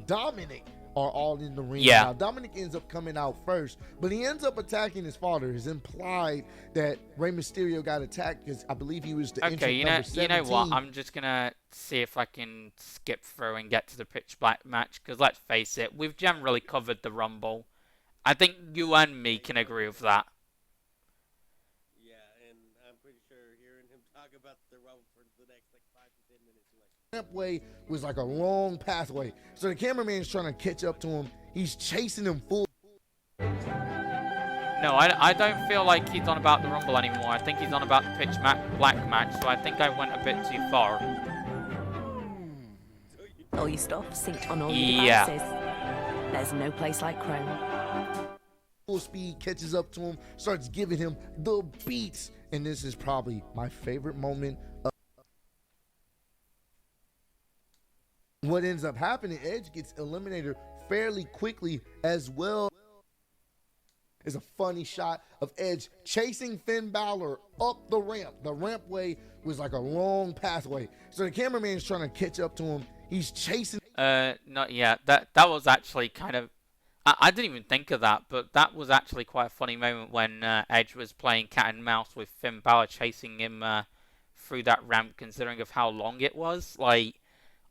Dominic are all in the ring. Yeah. Now Dominic ends up coming out first, but he ends up attacking his father. It's implied that Rey Mysterio got attacked because I believe he was the Okay, entrant you know what? 17. I'm just gonna see if I can skip through and get to the pitch black match, because let's face it, we've generally covered the Rumble. I think you and me can agree with that. Yeah, and I'm pretty sure hearing him talk about the Rumble for the next like 5 to 10 minutes, you're like, Rampway was like a long pathway, so the cameraman's trying to catch up to him. He's chasing him full. No, I don't feel like he's on about the Rumble anymore. I think he's on about the pitch black match, so I think I went a bit too far. All your stuff synced on all your Yeah. devices. There's no place like Chrome. Full speed, catches up to him, starts giving him the beats, and this is probably my favorite moment. What ends up happening, Edge gets eliminated fairly quickly, as well as a funny shot of Edge chasing Finn Balor up the ramp. The rampway was like a long pathway, so the cameraman's trying to catch up to him. He's chasing. Not yet. That was actually kind of... I didn't even think of that, but that was actually quite a funny moment when Edge was playing cat and mouse with Finn Balor chasing him through that ramp, considering of how long it was. Like,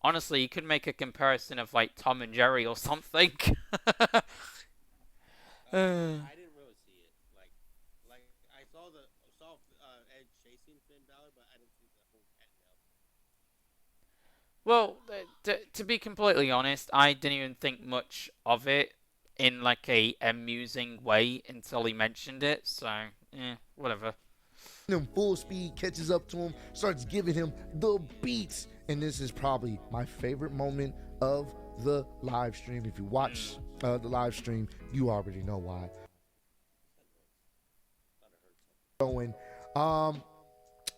honestly, you could make a comparison of like Tom and Jerry or something. I didn't really see it. Like I saw Edge chasing Finn Balor, but I didn't see the whole cat and mouse. Well, to be completely honest, I didn't even think much of it in like a amusing way until he mentioned it, so whatever. Him full speed, catches up to him, starts giving him the beats, and this is probably my favorite moment of the live stream. If you watch the live stream, you already know why. Going, but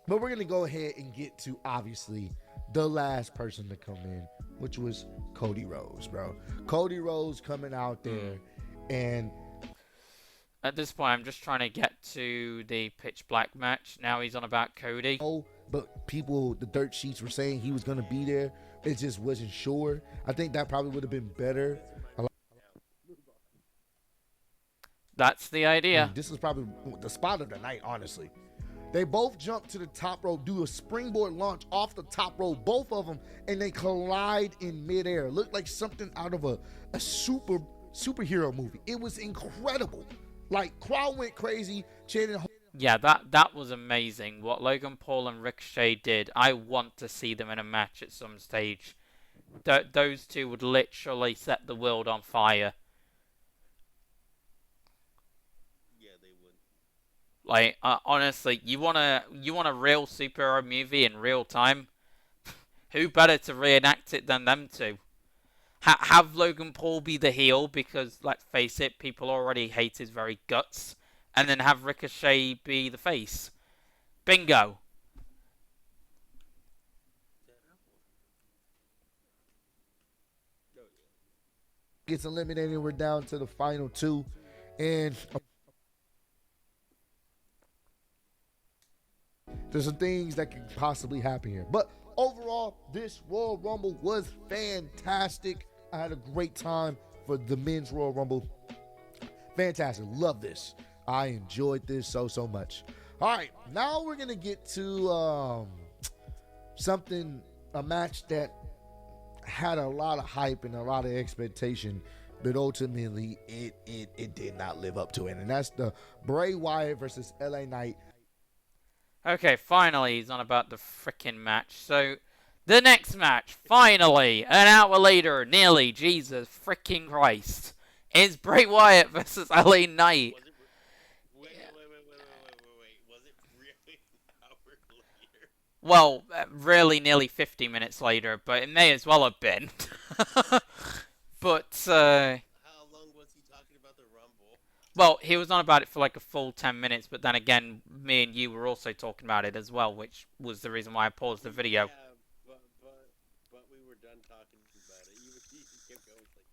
we're gonna go ahead and get to obviously the last person to come in, which was Cody Rhodes, bro. Cody Rhodes coming out there, and at this point, I'm just trying to get to the pitch black match. Now he's on about Cody. oh, but people, the dirt sheets were saying he was gonna be there. It just wasn't sure. I think that probably would have been better. That's the idea. This is probably the spot of the night, honestly. They both jump to the top rope, do a springboard launch off the top rope, both of them, and they collide in midair. Looked like something out of a superhero movie. It was incredible. Like, crowd went crazy, chanting. Yeah, that was amazing. What Logan Paul and Ricochet did, I want to see them in a match at some stage. Those two would literally set the world on fire. Like, honestly, you want a real superhero movie in real time? Who better to reenact it than them two? Have Logan Paul be the heel, because, let's face it, people already hate his very guts. And then have Ricochet be the face. Bingo. Gets eliminated. We're down to the final two. And there's some things that could possibly happen here. But overall, this Royal Rumble was fantastic. I had a great time for the men's Royal Rumble. Fantastic. Love this. I enjoyed this so much. All right, now we're going to get to a match that had a lot of hype and a lot of expectation, but ultimately it did not live up to it. And that's the Bray Wyatt versus LA Knight. Okay, finally he's on about the frickin' match. So, the next match, finally, an hour later, nearly, Jesus frickin' Christ, is Bray Wyatt versus LA Knight. Wait. Was it really an hour later? Well, really nearly 50 minutes later, but it may as well have been. But, How long was he talking about the Rumble? well, he was on about it for like a full 10 minutes, but then again, me and you were also talking about it as well, which was the reason why I paused the video. Yeah, but we were done talking about it. You just kept going. Like,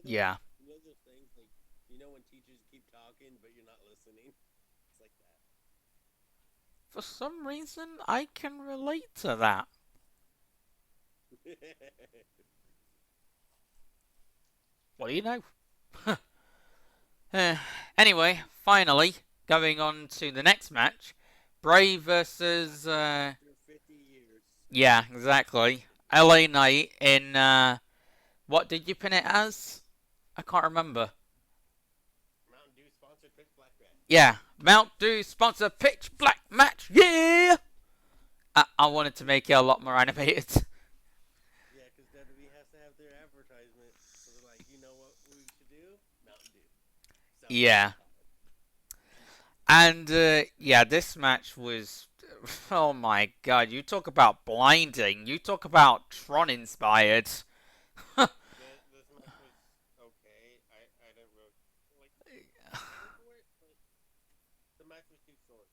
though? Yeah. You know those things, like, when teachers keep talking, but you're not listening? It's like that. For some reason, I can relate to that. What do you know? Anyway, finally, going on to the next match. Bray versus... After 50 years. yeah, exactly. LA Knight in... what did you pin it as? I can't remember. Mountain Dew sponsored Pitch Black match. Yeah, Mount Dew sponsor Pitch Black match. Yeah! I wanted to make it a lot more animated. Yeah, because WWE has to have their advertisement. So they're like, you know what we should do? Mountain Dew. Sounds Yeah. And, yeah, this match was... oh my god, you talk about blinding. You talk about Tron-inspired. This match was okay. I didn't really like but the match was too short.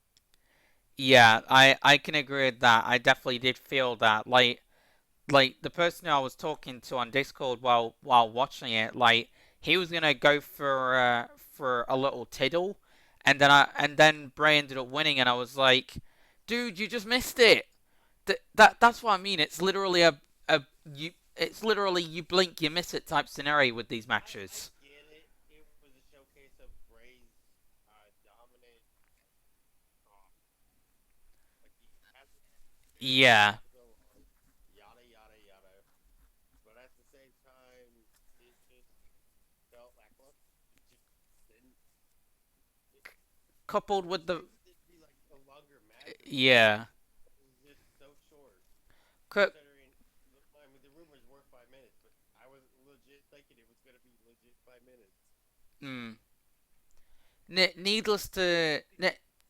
Yeah, I can agree with that. I definitely did feel that. Like the person I was talking to on Discord while watching it, like, he was gonna go for a little tiddle, and then Bray ended up winning, and I was like, dude, you just missed it. That's what I mean. It's literally it's literally you blink, you miss it type scenario with these matches. I get it. It was a showcase of Bray's dominant. Like he has Yeah. to go on, yada yada yada. But at the same time, it just felt lackluster. It just didn't. Coupled with the It'd be like a longer match. yeah. It was just so short. Co- Considering, I mean, the rumors were 5 minutes, but I was legit thinking it was gonna be legit 5 minutes.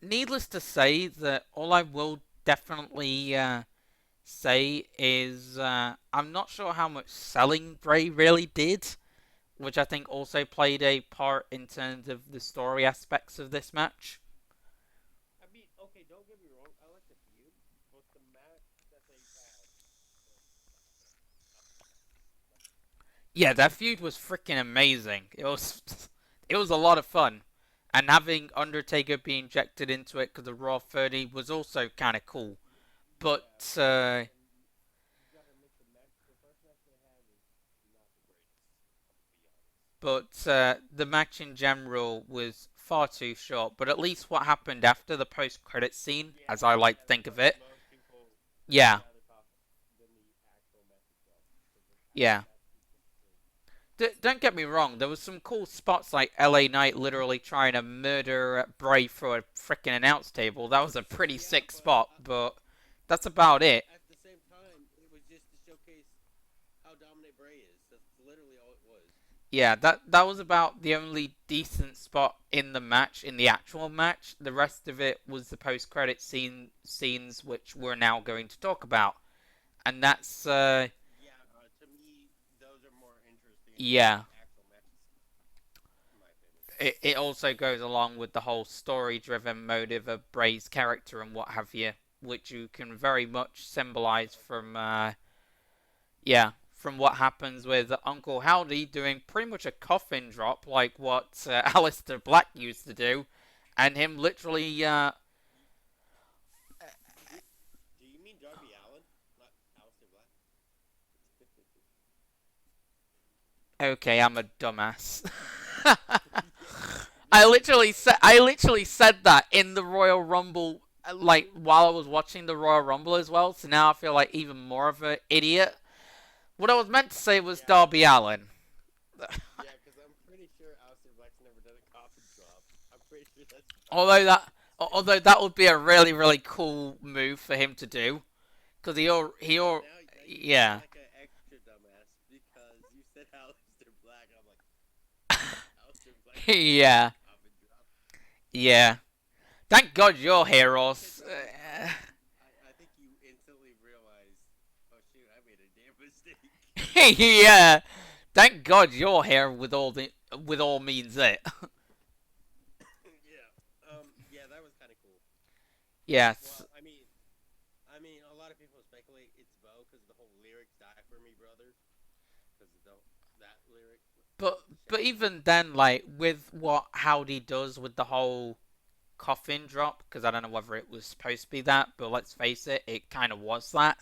Needless to say that all I will definitely say is I'm not sure how much selling Bray really did, which I think also played a part in terms of the story aspects of this match. I mean, okay, don't get me wrong, I like the feud, but the match that they had. Yeah, that feud was freaking amazing. It was a lot of fun. And having Undertaker be injected into it because of Raw 30 was also kind of cool. But You gotta admit the match, the first match they had was not the greatest. To be honest. the match in general was far too short. But at least what happened after the post-credit scene, as I like to think of it, Most people yeah, rather talk than the actual match itself. yeah. Don't get me wrong, there was some cool spots like LA Knight literally trying to murder Bray through a freaking announce table. That was a pretty sick spot, but that's about it. At the same time, it was just to showcase how dominant Bray is. That's literally all it was. Yeah, that was about the only decent spot in the match, in the actual match. The rest of it was the post-credit scenes, which we're now going to talk about. And that's, Yeah, to me, those are more interesting yeah. than the actual matches, in my opinion. It also goes along with the whole story-driven motive of Bray's character and what have you, which you can very much symbolize from, from what happens with Uncle Howdy doing pretty much a coffin drop like what Aleister Black used to do, and him literally, Do you mean Darby Allin, not Aleister Black? okay, I'm a dumbass. I literally said that in the Royal Rumble, like while I was watching the Royal Rumble as well. So now I feel like even more of an idiot. What I was meant to say was Darby Allin. Yeah, because I'm pretty sure Aleister Black's never done a coffin drop. I'm pretty sure that's. Although that would be a really really cool move for him to do, because Now, yeah. like an extra dumbass because you said Aleister Black. I'm like, Aleister Black. Yeah. Coffin drop. Yeah. Thank God you're here, Ross. I think you instantly realized, oh shoot, I made a damn mistake. Yeah. Thank God you're here with all means it. Yeah, that was kind of cool. Yes. Well, I mean, a lot of people speculate it's Bo because the whole lyrics "Die for Me, brother," because that lyric. But even then, like with what Howdy does with the whole coffin drop, because I don't know whether it was supposed to be that, but let's face it, it kind of was that.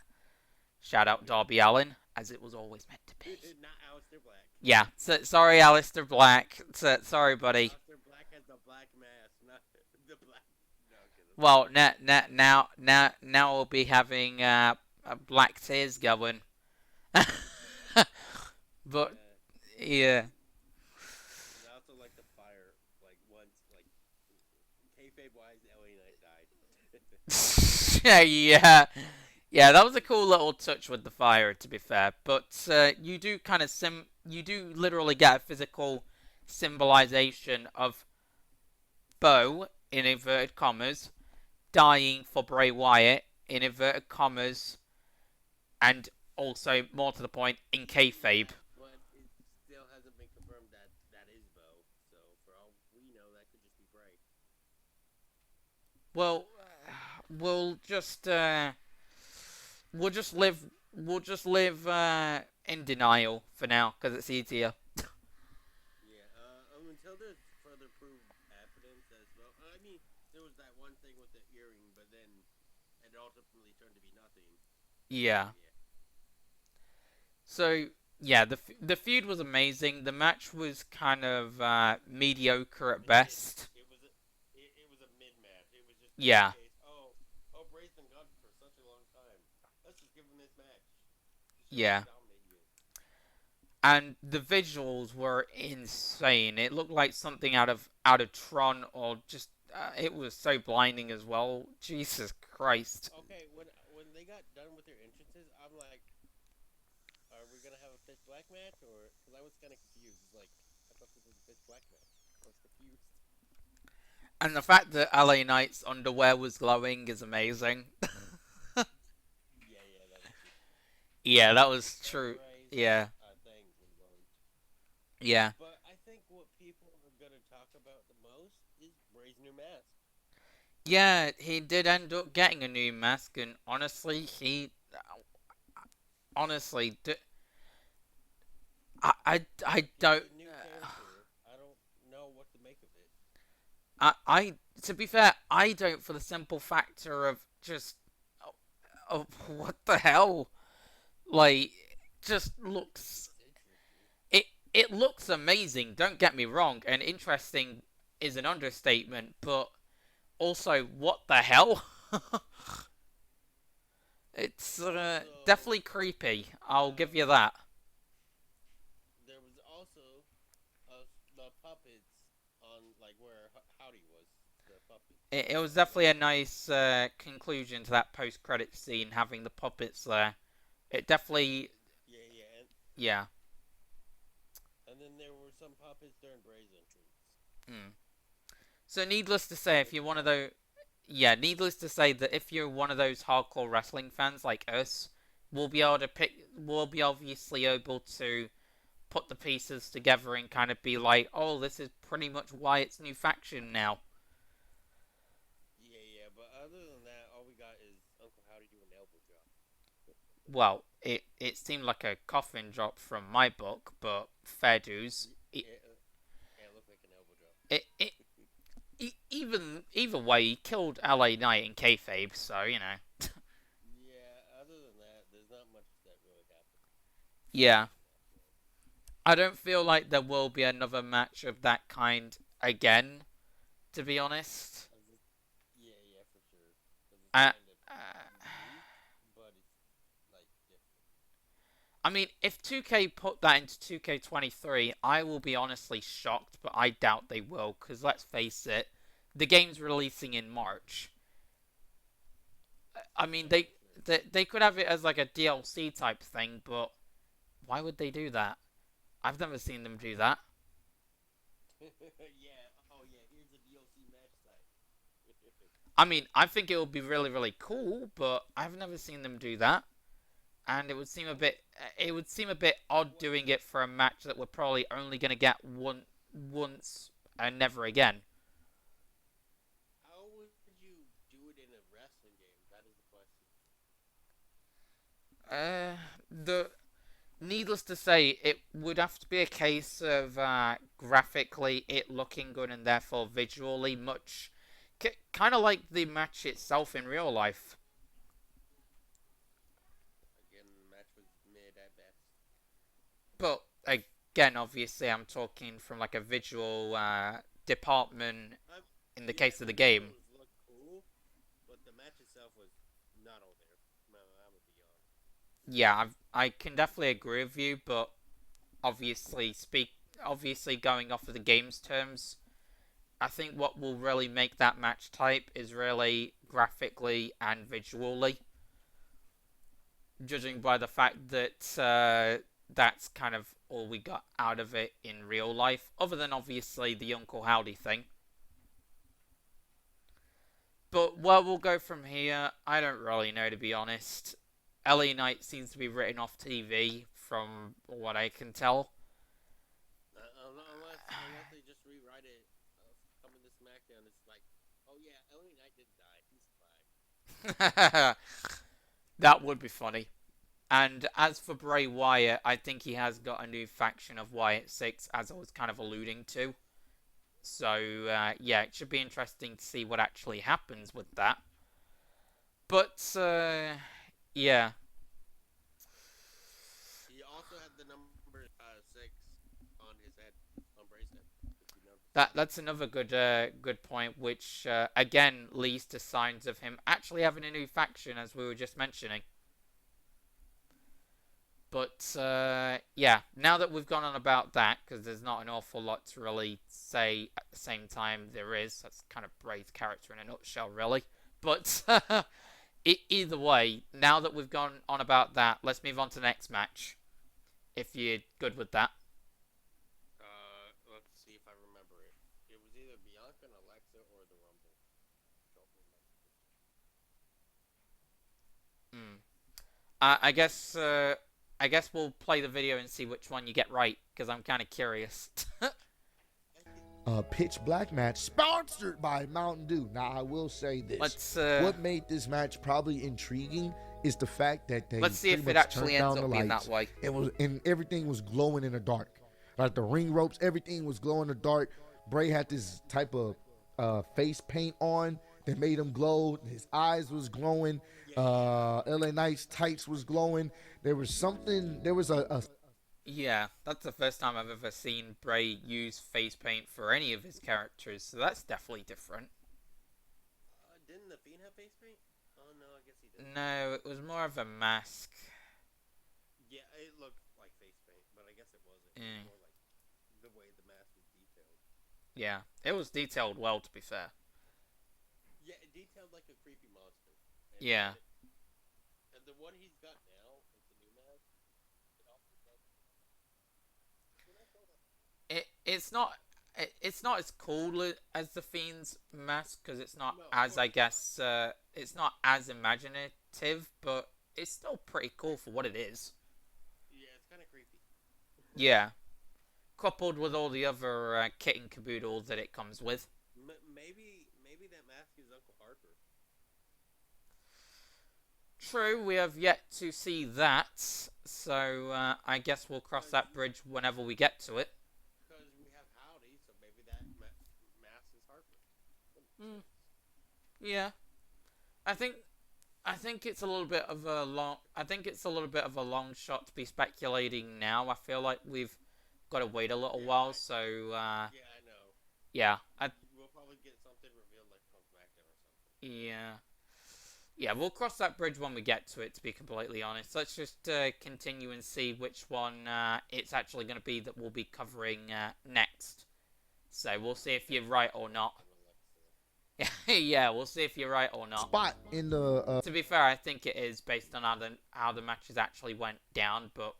Shout out Darby Allin, as it was always meant to be. Not Aleister Black. Yeah, sorry, Aleister Black. Sorry, buddy. Aleister Black has the black mask, not the black. No, I'm kidding. Well, now we'll be having black tears going. But yeah. And I also like the fire. Like once, like kayfabe wise, LA Knight died. Yeah, that was a cool little touch with the fire, to be fair. But you do kind of you do literally get a physical symbolization of Bo, in inverted commas, dying for Bray Wyatt, in inverted commas, and also, more to the point, in kayfabe. But it still hasn't been confirmed that that is Bo. So for all we know, that could just be Bray. Well, we'll just live in denial for now, because it's easier. Yeah. Until there's further proof evidence as well. I mean, there was that one thing with the earring, but then it ultimately turned to be nothing. Yeah. So yeah, the feud was amazing. The match was kind of mediocre at best. It was a mid match. It was just Yeah. Bray's been gone for such a long time. Let's just give him this match. Yeah. And the visuals were insane. It looked like something out of Tron, or just it was so blinding as well. Jesus Christ. Okay, when they got done with their entrances, I'm like, are we gonna have a pitch black match, or because I was kind of confused. It's like I thought this was a pitch black match. I was confused. And the fact that LA Knight's underwear was glowing is amazing. Yeah, that was true. Yeah. Yeah. But I think what people are gonna talk about the most is Bray's new mask. Yeah, he did end up getting a new mask, and honestly, I don't. It's a new character. I don't know what to make of it. To be fair, I don't, for the simple factor of just, oh, what the hell, like, just looks, it looks amazing, don't get me wrong, and interesting is an understatement, but also, what the hell? It's definitely creepy, I'll give you that. There was also the puppets on like where Howdy was. The puppets. It was definitely a nice conclusion to that post-credit scene, having the puppets there. It definitely... Yeah. And then there were some puppets during Bray's entrance. So needless to say, if you're one of those... Yeah, needless to say that if you're one of those hardcore wrestling fans like us, we'll be obviously able to put the pieces together and kind of be like, oh, this is pretty much Wyatt's new faction now. Yeah, but other than that, all we got is Uncle Howdy doing an elbow drop. Well, it seemed like a coffin drop from my book, but fair dues. It looked like an elbow drop. Either way, he killed LA Knight in kayfabe, so, you know. Yeah, other than that, there's not much that really happened. Yeah. I don't feel like there will be another match of that kind again, to be honest. Yeah, for sure. But it's like different. I mean, if 2K put that into 2K23, I will be honestly shocked, but I doubt they will, because let's face it, the game's releasing in March. I mean, they could have it as like a DLC type thing, but why would they do that? I've never seen them do that. Here's a DLC match site. I mean, I think it would be really, really cool, but I've never seen them do that. And it would seem a bit odd doing it for a match that we're probably only going to get once and never again. How would you do it in a wrestling game? That is the question. needless to say, it would have to be a case of graphically it looking good and therefore visually much, kind of like the match itself in real life. Again, the match was mid at best. But again, obviously, I'm talking from like a visual department in the case of the game. Visuals looked cool, but the match itself was not all there. I'm gonna be honest. Yeah, I can definitely agree with you, but obviously going off of the game's terms, I think what will really make that match type is really graphically and visually. Judging by the fact that that's kind of all we got out of it in real life, other than obviously the Uncle Howdy thing. But where we'll go from here, I don't really know, to be honest. LA Knight seems to be written off TV, from what I can tell. Unless they just rewrite it, coming to SmackDown, it's like, oh yeah, LA Knight did die. He's fine. That would be funny. And as for Bray Wyatt, I think he has got a new faction of Wyatt 6, as I was kind of alluding to. So, yeah, it should be interesting to see what actually happens with that. But, yeah. He also had the number 6 on his head, on Bray's head. That's another good point, which, again, leads to signs of him actually having a new faction, as we were just mentioning. But, yeah, now that we've gone on about that, because there's not an awful lot to really say at the same time there is. That's kind of Bray's character in a nutshell, really. But, either way, now that we've gone on about that, let's move on to the next match. If you're good with that. Let's see if I remember it. It was either Bianca and Alexa or the Rumble. I guess we'll play the video and see which one you get right, because I'm kind of curious. Pitch Black match sponsored by Mountain Dew. Now, I will say this. What made this match probably intriguing is the fact that they let's see if it actually ends up being that way. And everything was glowing in the dark. Like the ring ropes, everything was glowing in the dark. Bray had this type of face paint on that made him glow. His eyes was glowing. LA Knight's tights was glowing. There was a Yeah, that's the first time I've ever seen Bray use face paint for any of his characters, so that's definitely different. Didn't the Fiend have face paint? Oh no, I guess he didn't. No, it was more of a mask. Yeah, it looked like face paint, but I guess it wasn't. It was more like the way the mask was detailed. Yeah, it was detailed well, to be fair. Yeah, it detailed like a creepy monster. And Yeah. And the one he's got now, with the new mask, it also does. It's not as cool as the Fiend's mask, because it's not No, as, I guess, it's not as imaginative, but it's still pretty cool for what it is. Yeah, it's kind of creepy. Yeah. Coupled with all the other kit and caboodle that it comes with. Maybe that mask is Uncle Harper. True, we have yet to see that, so I guess we'll cross that bridge whenever we get to it. Because we have Howdy, so maybe that mask is Harper. Yeah, I think it's a little bit of a long shot to be speculating now. I feel like we've got to wait a little while, so Yeah, I know. yeah, We'll probably get something revealed like from SmackDown or something. yeah, we'll cross that bridge when we get to it, to be completely honest. Let's just continue and see which one it's actually going to be that we'll be covering next. So we'll see if you're right or not. Yeah, we'll see if you're right or not. spot in the To be fair, I think it is based on how the matches actually went down, but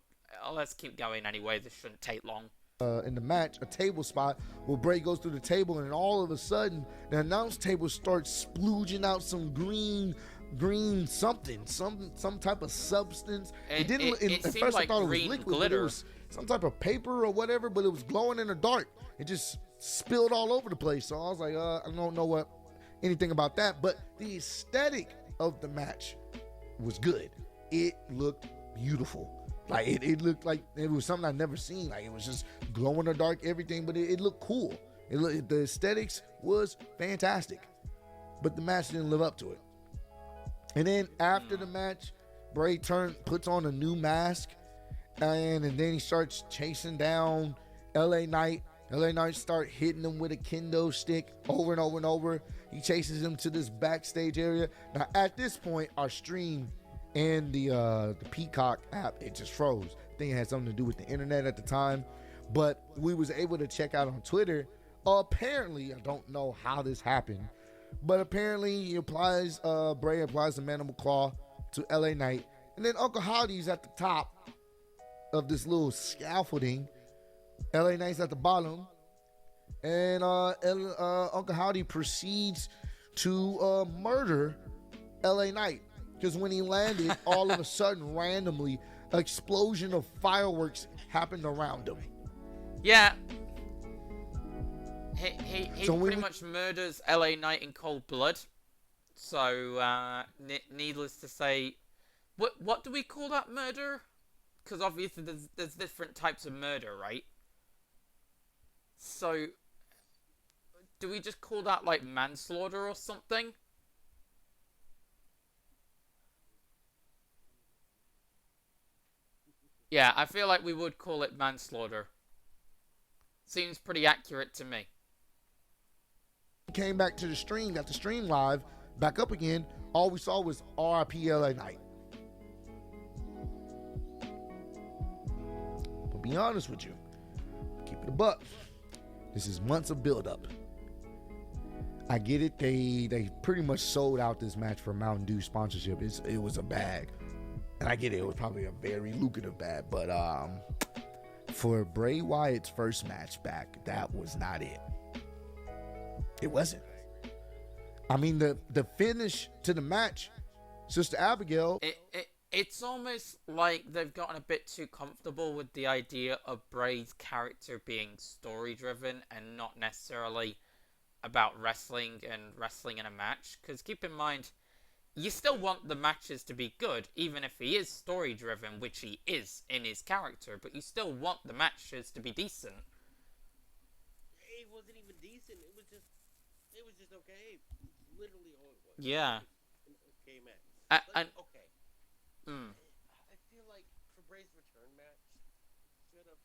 let's keep going anyway. This shouldn't take long. in the match, a table spot where Bray goes through the table, and all of a sudden the announce table starts splooging out some green something, some type of substance. It didn't. At seemed first like I thought it was green liquid, but glitter. it was some type of paper or whatever. But it was glowing in the dark. It just spilled all over the place. So I was like, I don't know anything about that. But the aesthetic of the match was good. It looked beautiful. Like it looked like it was something I'd never seen. Like it was just glow in the dark, everything, but it looked cool. The aesthetics was fantastic, but the match didn't live up to it. And then after the match, Bray puts on a new mask, and then he starts chasing down LA Knight. LA Knight start hitting him with a kendo stick over and over and over. He chases him to this backstage area. Now at this point, our stream and the Peacock app, it just froze. I think it had something to do with the internet at the time, but we was able to check out on Twitter. Apparently, I don't know how this happened, but apparently Bray applies the Mandible Claw to LA Knight, and then Uncle Howdy's at the top of this little scaffolding. LA Knight's at the bottom, and Uncle Howdy proceeds to murder LA Knight, because when he landed, all of a sudden, randomly, an explosion of fireworks happened around him. Yeah. He pretty much murders LA Knight in cold blood. So, needless to say, what do we call that murder? Because obviously there's different types of murder, right? So, do we just call that like manslaughter or something? Yeah, I feel like we would call it manslaughter. Seems pretty accurate to me. Came back to the stream, got the stream live, back up again. All we saw was RIP LA Knight. But be honest with you, keep it a buck. This is months of build-up. I get it. They pretty much sold out this match for Mountain Dew sponsorship. It was a bag, and I get it. It was probably a very lucrative bag, but for Bray Wyatt's first match back, that was not it. It wasn't. I mean, the finish to the match, Sister Abigail. It's almost like they've gotten a bit too comfortable with the idea of Bray's character being story-driven and not necessarily about wrestling and wrestling in a match. Because keep in mind, you still want the matches to be good, even if he is story-driven, which he is in his character, but you still want the matches to be decent. It wasn't even decent. It was just okay. Literally all it was. Yeah. An okay match. Okay. I feel like for Bray's return match, should have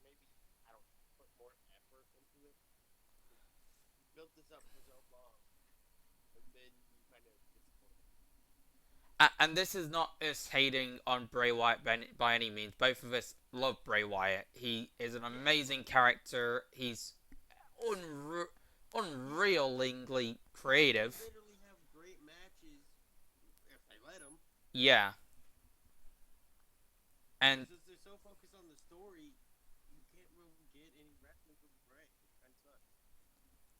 maybe put more effort into it. You built this up for so long, and then you kind of disappointed. And this is not us hating on Bray Wyatt by any means. Both of us love Bray Wyatt. He is an amazing character. He's unrealingly creative. They literally have great matches if they let him. Yeah. And Since they're so focused on the story, you can't really get any wrestling from Bray. It kind of sucks.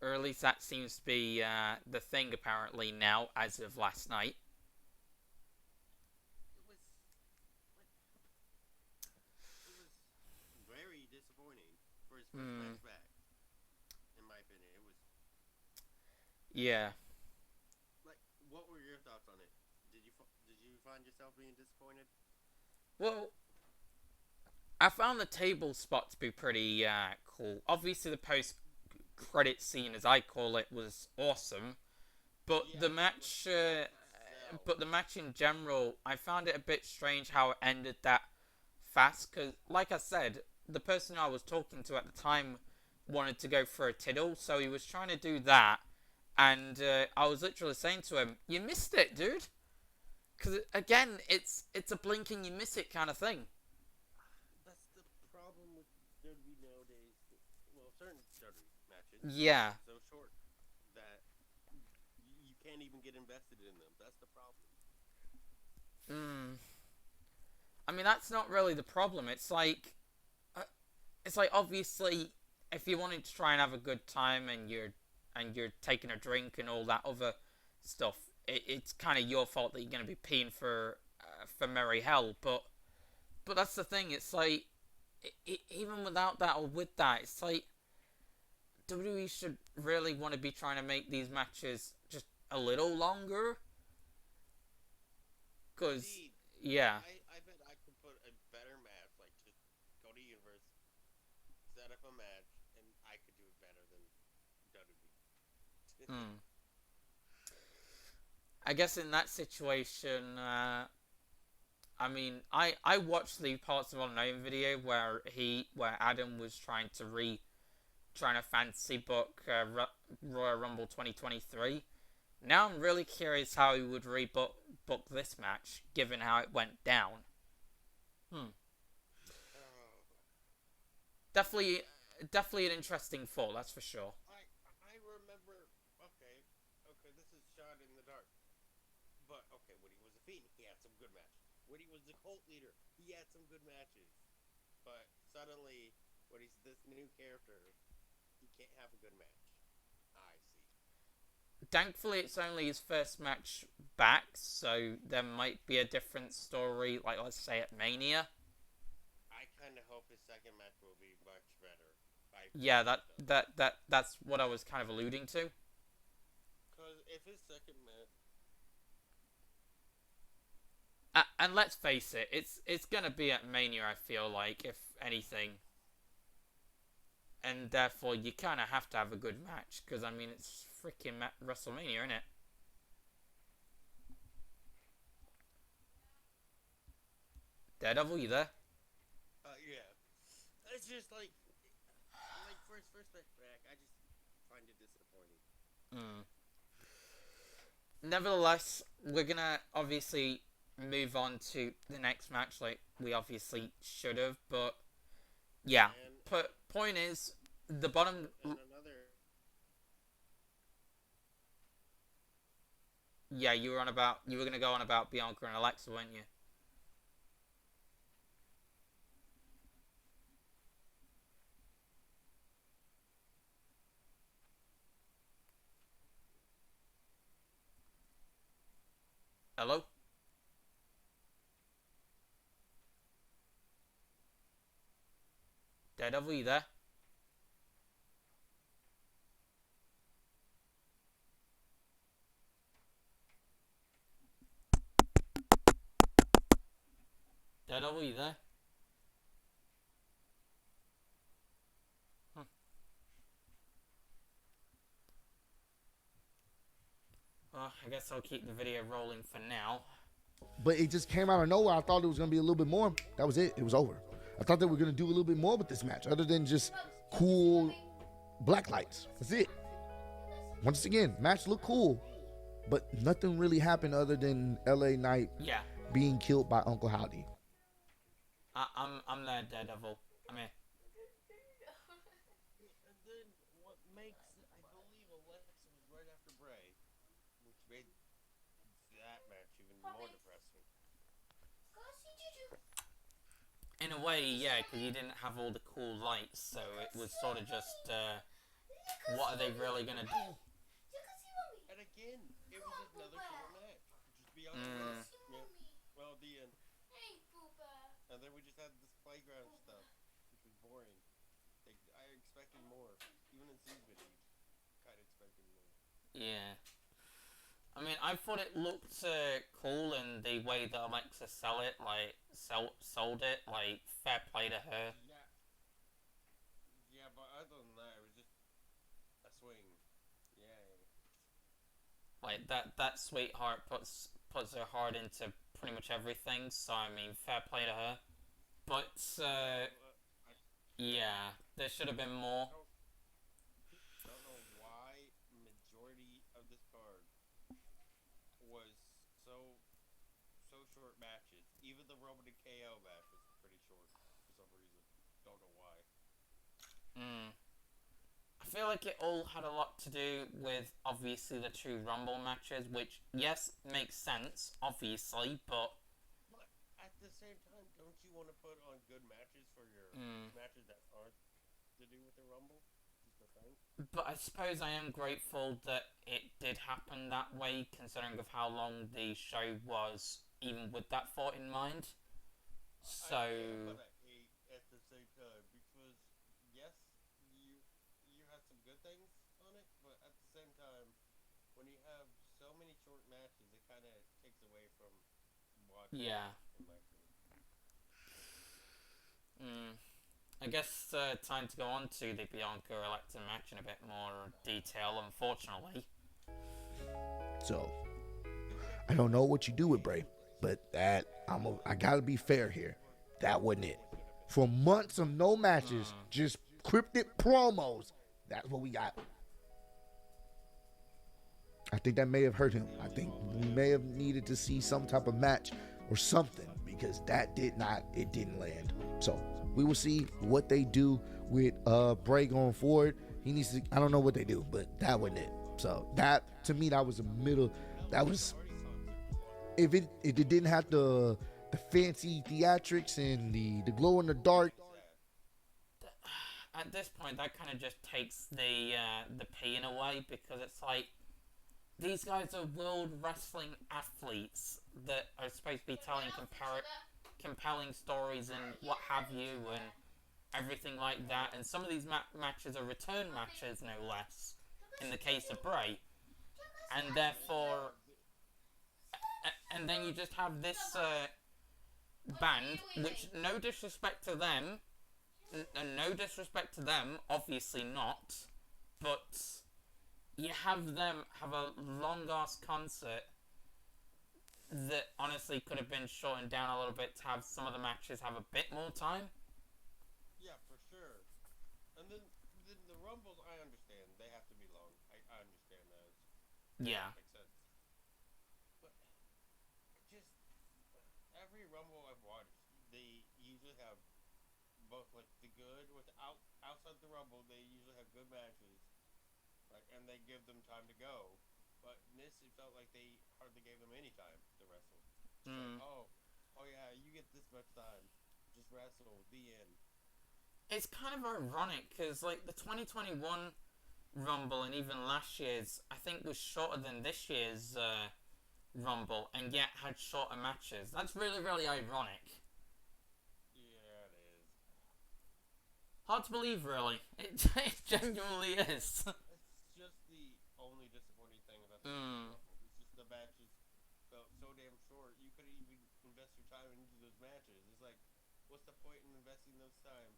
or at least that seems to be the thing apparently now, as of last night. It was very disappointing for his first match back. In my opinion, it was. Yeah. Like, what were your thoughts on it? Did you find yourself being disappointed? Well, I found the table spot to be pretty cool. Obviously, the post-credit scene, as I call it, was awesome. But Yeah, the match, but the match in general, I found it a bit strange how it ended that fast. Because, like I said, the person I was talking to at the time wanted to go for a tiddle, so he was trying to do that. And I was literally saying to him, "You missed it, dude." Because again, it's a blink and you miss it kind of thing. That's the problem with WWE nowadays. Well, certain WWE matches. Yeah. So short that you can't even get invested in them. That's the problem. I mean, that's not really the problem. It's like obviously, if you wanted to try and have a good time and you're taking a drink and all that other stuff, it's kind of your fault that you're going to be paying for merry hell. But that's the thing. It's like even without that or with that, it's like WWE should really want to be trying to make these matches just a little longer. Because Indeed. yeah. I bet I could put a better Hmm. I guess in that situation, I mean, I watched the parts of Unknown video where Adam was trying to fancy book Royal Rumble 2023. Now I'm really curious how he would book this match, given how it went down. Definitely, definitely an interesting fall, that's for sure. I remember. Okay, this is shot in the dark. But okay, when he was a Fiend, he had some good matches. When he was the cult leader, he had some good matches. But suddenly, when he's this new character, he can't have a good match. I see. Thankfully, it's only his first match back, so there might be a different story, like let's say at Mania. I kind of hope his second match will be much better. Yeah, that's what I was kind of alluding to. Because if his second match, And let's face it, it's gonna be at Mania. I feel like, if anything, and therefore you kind of have to have a good match because I mean it's freaking WrestleMania, isn't it? Daredevil, you there? yeah, it's just like for his first match back, I just find it disappointing. Nevertheless, we're gonna obviously move on to the next match, like we obviously should have, but yeah. Point is, the bottom. And another. Yeah, you were gonna go on about Bianca and Alexa, weren't you? Hello? Daredevil, you there? Daredevil, you there? Well, I guess I'll keep the video rolling for now. But it just came out of nowhere. I thought it was going to be a little bit more. That was it. It was over. I thought they were going to do a little bit more with this match other than just cool black lights. That's it. Once again, match looked cool, but nothing really happened other than LA Knight being killed by Uncle Howdy. I'm there, Daredevil. I'm here. And then what makes I believe Alexa was right after Bray, which made that match even more depressing. In a way, yeah, because you didn't have all the cool lights, so it was sort of just, what are they really gonna do? And again, it was another cool match. Just beyond well, the end. And then we just had this playground stuff, which was boring. I expected more. Even in Season, kind of expecting more. Yeah. I mean, I thought it looked cool in the way that Alexa sold it, like, fair play to her. Yeah, but other than that, it was just a swing. Yay. Like, that sweetheart puts her heart into pretty much everything, so I mean, fair play to her. But, yeah, there should have been more. I don't know why majority of this card was so short matches. Even the Roman and KO match was pretty short for some reason. Don't know why. I feel like it all had a lot to do with, obviously, the two Rumble matches, which, yes, makes sense, obviously, but at the same time, don't you want to put on good matches for your matches that aren't to do with the Rumble? Just a thing. But I suppose I am grateful that it did happen that way, considering of how long the show was, even with that thought in mind. So But I hate at the same time because yes, you had some good things on it, but at the same time, when you have so many short matches, it kind of takes away from watching. yeah. In my opinion. I guess time to go on to the Bianca Alexa match in a bit more detail, unfortunately. So I don't know what you do with Bray, but I gotta be fair here. That wasn't it. For months of no matches, just cryptic promos. That's what we got. I think that may have hurt him. I think we may have needed to see some type of match or something, because that didn't land. So we will see what they do with Bray going forward. He needs to, I don't know what they do, but that wasn't it. So that, to me, that was if it didn't have the fancy theatrics and the glow in the dark. At this point, that kind of just takes the pain away, because it's like, these guys are world wrestling athletes that are supposed to be telling compelling stories and what have you and everything like that. And some of these matches are return matches, no less, in the case of Bray. And therefore, and then you just have this band, which, no disrespect to them, obviously not, but you have them have a long-ass concert that honestly could have been shortened down a little bit to have some of the matches have a bit more time. Yeah, for sure. And then the Rumbles, I understand. They have to be long. I understand that. Yeah. Makes sense. But just every Rumble I've watched, they usually have both, like, the good with outside the Rumble, they usually have good matches. Right, and they give them time to go. But in this, it felt like they hardly gave them any time to wrestle. Like, oh yeah, you get this much time. Just wrestle, the end. It's kind of ironic, because, like, the 2021 Rumble and even last year's, I think, was shorter than this year's Rumble, and yet had shorter matches. That's really, really ironic. Yeah, it is. Hard to believe, really. It genuinely is. Just the only disappointing thing about the Rumble. It's just the matches felt so damn short. You could even invest your time into those matches. It's like, what's the point in investing those time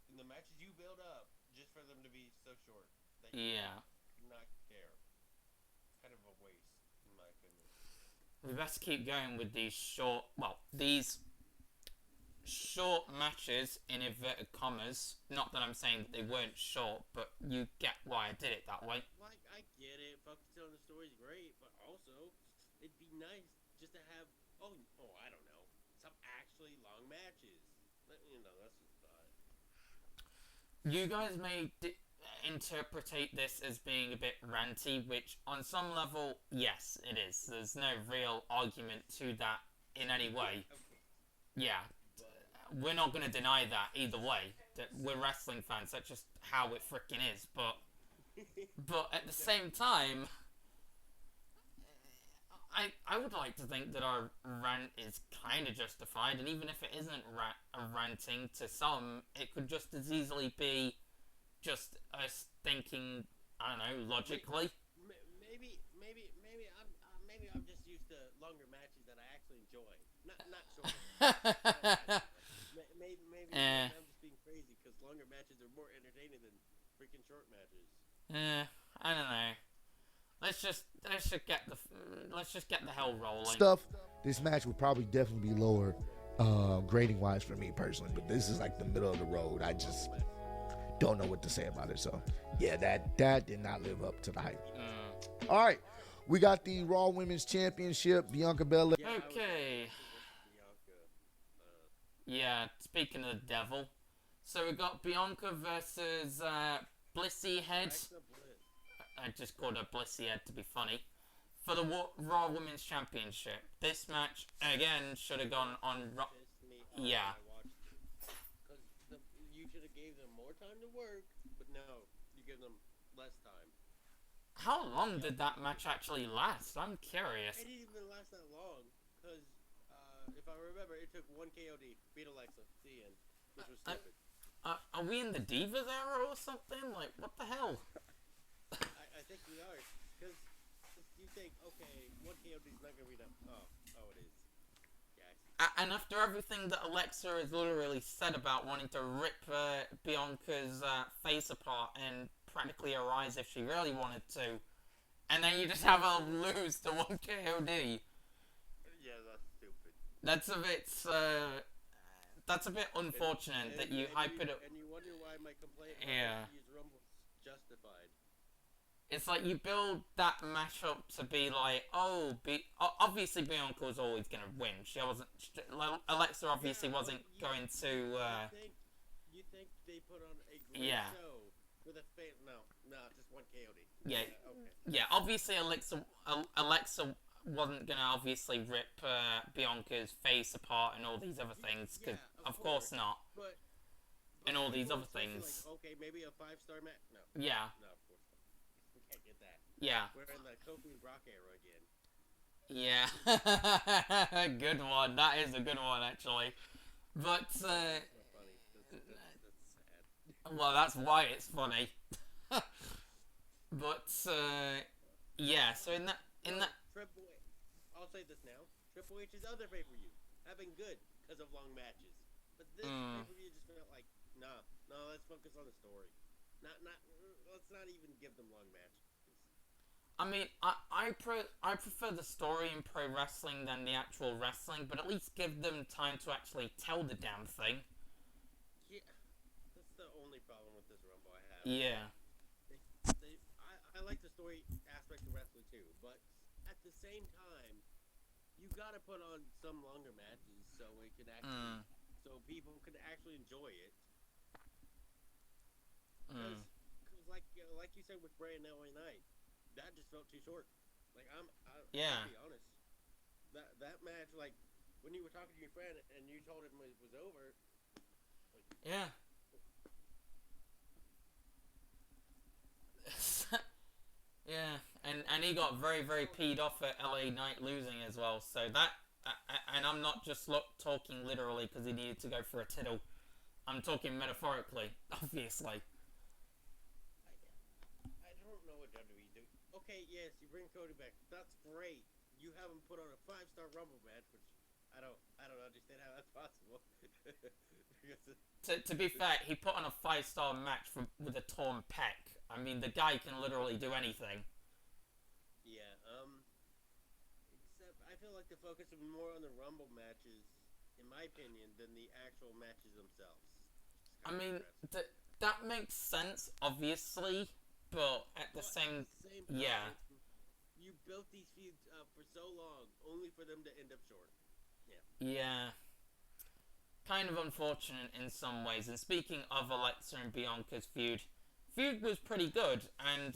in the matches you build up just for them to be so short that you not care? It's kind of a waste, in my opinion. We best keep going with these short matches, in inverted commas. Not that I'm saying that they weren't short, but you get why I did it that way. Like, I get it. Focusing on the story is great, but also, it'd be nice just to have, I don't know, some actually long matches. You know, that's just a thought. You guys may interpretate this as being a bit ranty, which on some level, yes, it is. There's no real argument to that in any way. Yeah. We're not going to deny that either way. That we're wrestling fans. That's just how it frickin' is. But at the same time, I would like to think that our rant is kind of justified. And even if it isn't ranting to some, it could just as easily be just us thinking, I don't know, logically. Maybe I'm just used to longer matches that I actually enjoy. Not short. Maybe I'm just being crazy because longer matches are more entertaining than freaking short matches. I don't know. Let's just get the hell rolling. This match would probably definitely be lower grading wise for me personally, but this is like the middle of the road. I just don't know what to say about it. So yeah, that did not live up to the hype. All right, we got the Raw Women's Championship, Bianca Belair. Okay. Yeah, speaking of the devil, so we got Bianca versus Blissy Head. I just called her Blissy Head to be funny. For the Raw Women's Championship. This match, again, should have gone on Raw. Yeah. You should have gave them more time to work, but no, you give them less time. How long did that match actually last? I'm curious. It didn't even last that long, because if I remember, it took one KOD, beat Alexa, the end, which was stupid. Are we in the Divas era or something? Like, what the hell? I think we are, because you think, okay, one KOD is not going to be enough. Oh, it is. Yeah. And after everything that Alexa has literally said about wanting to rip Bianca's face apart and practically her eyes if she really wanted to, and then you just have her lose to one KOD. Yeah, that's stupid. That's a bit unfortunate that you hype it up. And you wonder why my complaint Yeah. about Rumble's justified. It's like you build that matchup to be like, obviously Bianca's always gonna win. Alexa obviously wasn't going to. You think they put on a great Yeah. show with a no, just one KOD. Yeah. Okay. Yeah, obviously Alexa wasn't gonna obviously rip Bianca's face apart and all these other things, because Yeah, of course not. But And all these people other are supposed to, things. Like, okay, maybe a 5-star match. No. Yeah, No, of course not. We can't get that. yeah, We're in the Kofi and Brock era again. yeah. Good one. That is a good one, actually. But That's not funny. That's sad. well, that's why it's funny. But yeah. So in that. Triple H, I'll say this now. Triple H's other pay-per-view have been good because of long matches, but this pay-per-view just felt like, no, let's focus on the story. Let's not even give them long matches. I mean, I prefer the story in pro wrestling than the actual wrestling, but at least give them time to actually tell the damn thing. Yeah, that's the only problem with this Rumble I have. Yeah. I like the story aspect of wrestling too, but at the same time, you gotta put on some longer matches so it can actually, so people can actually enjoy it. Because like you said with Bray and LA Knight, that just felt too short. Like I'll be honest, that match, like when you were talking to your friend and you told him it was over. Like, Yeah. Yeah, and he got very, very peed off at LA Knight losing as well. So that, and I'm not just talking literally because he needed to go for a title. I'm talking metaphorically, obviously. I don't know what WWE do. Okay, yes, you bring Cody back. That's great. You have him put on a 5-star Rumble match, which I don't understand how that's possible. To be fair, he put on a 5-star match with a torn pec. I mean, the guy can literally do anything. Yeah, except I feel like the focus is more on the Rumble matches, in my opinion, than the actual matches themselves. I mean, that makes sense, obviously, but at the same time, yeah. You built these feuds up for so long, only for them to end up short. Yeah. Kind of unfortunate in some ways. And speaking of Alexa and Bianca's feud was pretty good, and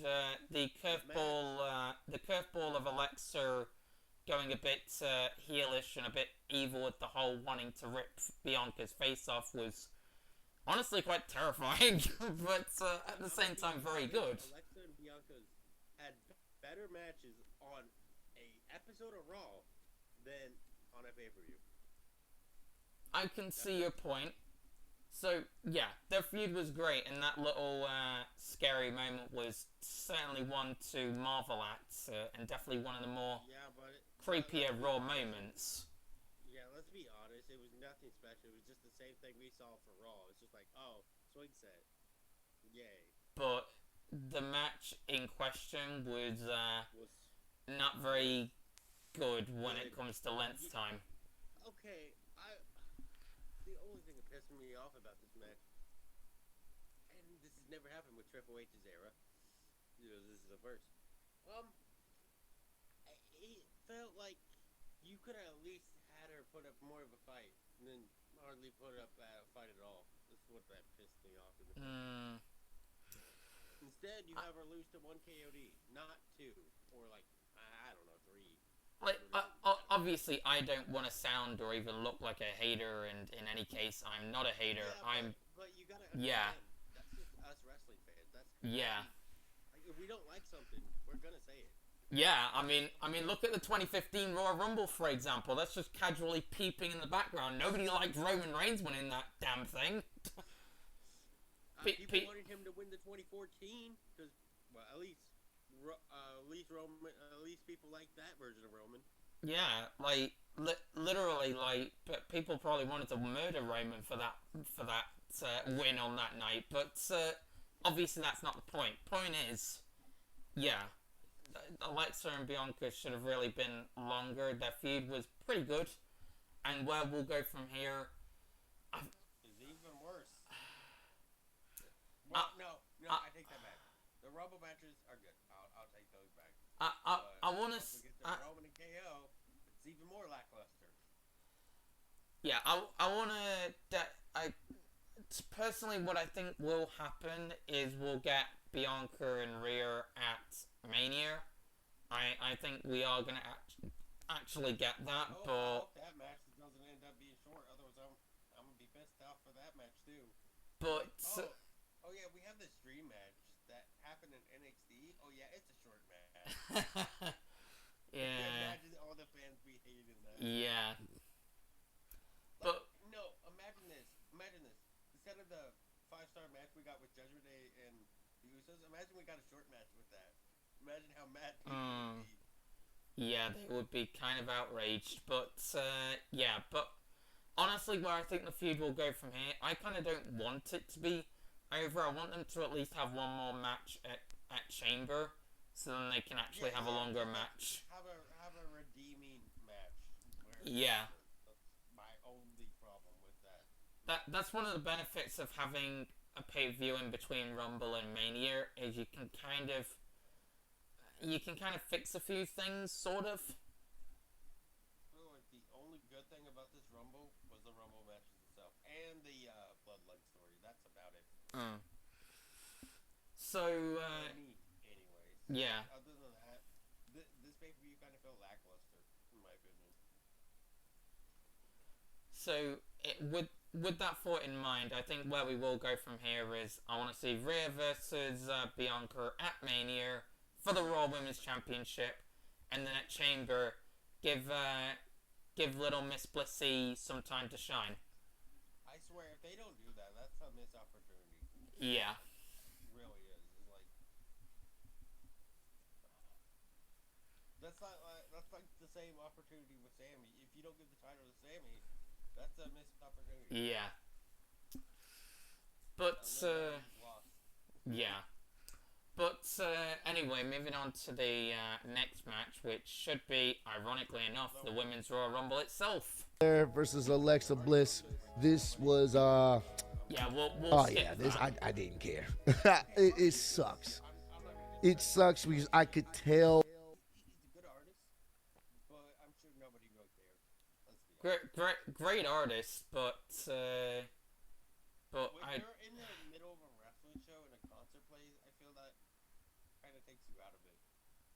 the curveball of Alexa going a bit heelish and a bit evil with the whole wanting to rip Bianca's face off was honestly quite terrifying, but at the same time very good. Alexa and Bianca had better matches on a episode of Raw than on a pay-per-view. I can see your point. So, yeah, their feud was great, and that little scary moment was certainly one to marvel at, and definitely one of the more creepier Raw moments. Yeah, let's be honest, it was nothing special. It was just the same thing we saw for Raw. It's just like, oh, swing set. Yay. But the match in question was not very good when it comes to length time. Okay, the only thing that pissed me off about this match, and this has never happened with Triple H's era, this is the first. It felt like you could have at least had her put up more of a fight, and then hardly put up a fight at all. That's what that pissed me off. Instead, you have her lose to 1 KOD, not 2, or like, I don't know, 3. Like, obviously, I don't want to sound or even look like a hater, and in any case, I'm not a hater. Yeah, but you gotta understand, that's just us wrestling fans. Like, if we don't like something, we're gonna say it. Yeah, I mean, look at the 2015 Royal Rumble, for example. That's just casually peeping in the background. Nobody liked Roman Reigns winning that damn thing. People wanted him to win the 2014 because, well, at least people like that version of Roman. Yeah, like literally, like people probably wanted to murder Roman for that win on that night. But obviously, that's not the point. Point is, yeah, Alexa and Bianca should have really been longer. Their feud was pretty good, and where we'll go from here, Is even worse. Well, no, I take that back. The Rumble matches are good. I'll take those back. I want to. Once we get to Roman and KO, it's even more lackluster. Yeah, I want to. Personally, what I think will happen is we'll get Bianca and Rhea at Mania. I think we are gonna actually get that, I but hope that match doesn't end up being short. Otherwise, I'm gonna be pissed off for that match too. but Oh yeah, we have this dream match that happened in NXT. Oh yeah, it's a short match. yeah, Imagine all the fans be hating that. yeah, Like, but no, imagine this. Instead of the 5-star match we got with Judgment Day and the Usos, imagine we got a short match with that. Imagine how mad people would be. yeah, they would be kind of outraged. But yeah, but honestly, where I think the feud will go from here, I kind of don't want it to be over. I want them to at least have one more match at Chamber, so then they can actually have a longer match. Have a redeeming match. Yeah. That's my only problem with that. That's one of the benefits of having a pay-per-view in between Rumble and Mania, is you can kind of fix a few things, sort of. I feel like the only good thing about this Rumble was the Rumble matches itself and the Bloodline story. That's about it. So For me, anyways. yeah. Other than that, this pay-per-view kind of felt lackluster, in my opinion. So with that thought in mind, I think where we will go from here is I want to see Rhea versus Bianca at Mania for the Raw Women's Championship, and then at Chamber, give little Miss Blissy some time to shine. I swear, if they don't do that, that's a missed opportunity. Yeah. It really is. It's like that's like the same opportunity with Sammy. If you don't give the title to Sammy, that's a missed opportunity. Yeah. But yeah. But anyway, moving on to the next match, which should be, ironically enough, the Women's Royal Rumble itself. Versus Alexa Bliss. This was Yeah, we'll oh skip yeah, this that. I didn't care. it sucks. It sucks because I could tell. He's a good artist, but I'm sure nobody really cares. Let's be honest. Great artist, but When I you're in the middle of a wrestling show and a concert plays, I feel that kind of takes you out of it,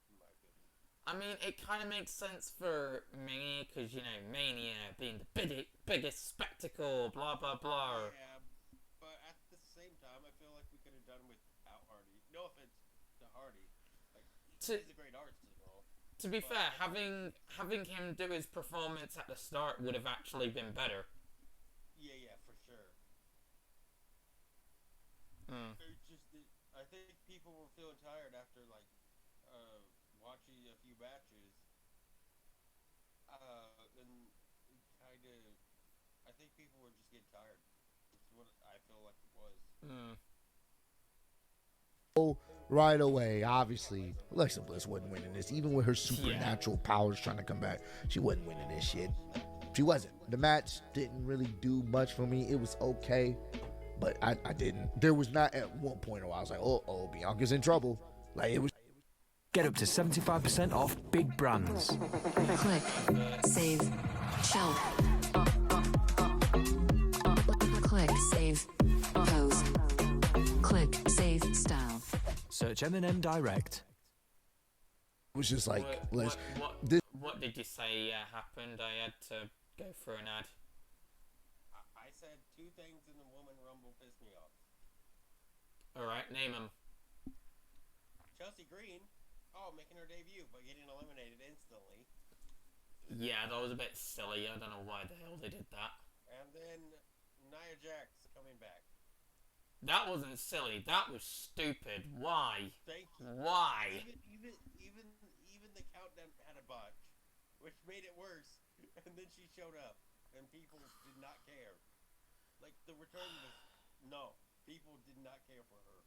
in my opinion. I mean, it kind of makes sense for Mania, because, you know, Mania being the biggest spectacle, blah, blah, blah. Yeah, but at the same time, I feel like we could have done without Hardy. No offense to Hardy. Like, To- he's a great artist and all. To be fair, having him do his performance at the start would have actually been better. Yeah, for sure. It's just that I think people were feeling tired after, like, watching a few matches. And kind of, I think people were just getting tired. That's what I feel like it was. Right away, obviously, Alexa Bliss wasn't winning this. Even with her supernatural powers trying to come back, she wasn't winning this shit. She wasn't. The match didn't really do much for me. It was okay, but I didn't. There was not at one point where I was like, oh, Bianca's in trouble. Like, it was. Get up to 75% off big brands. Click, save, shelf. Click, save, pose. Click, save, style. Search M&M Direct. It was just like, Liz, What did you say happened? I had to go through an ad. I said two things in the Woman Rumble pissed me off. Alright, name them. Chelsea Green, making her debut, but getting eliminated instantly. Yeah, that was a bit silly. I don't know why the hell they did that. And then Nia Jax coming back. That wasn't silly. That was stupid. Why? Thank you. Why? Even the countdown had a botch, which made it worse. And then she showed up, and people did not care. Like, the return was, no, people did not care for her.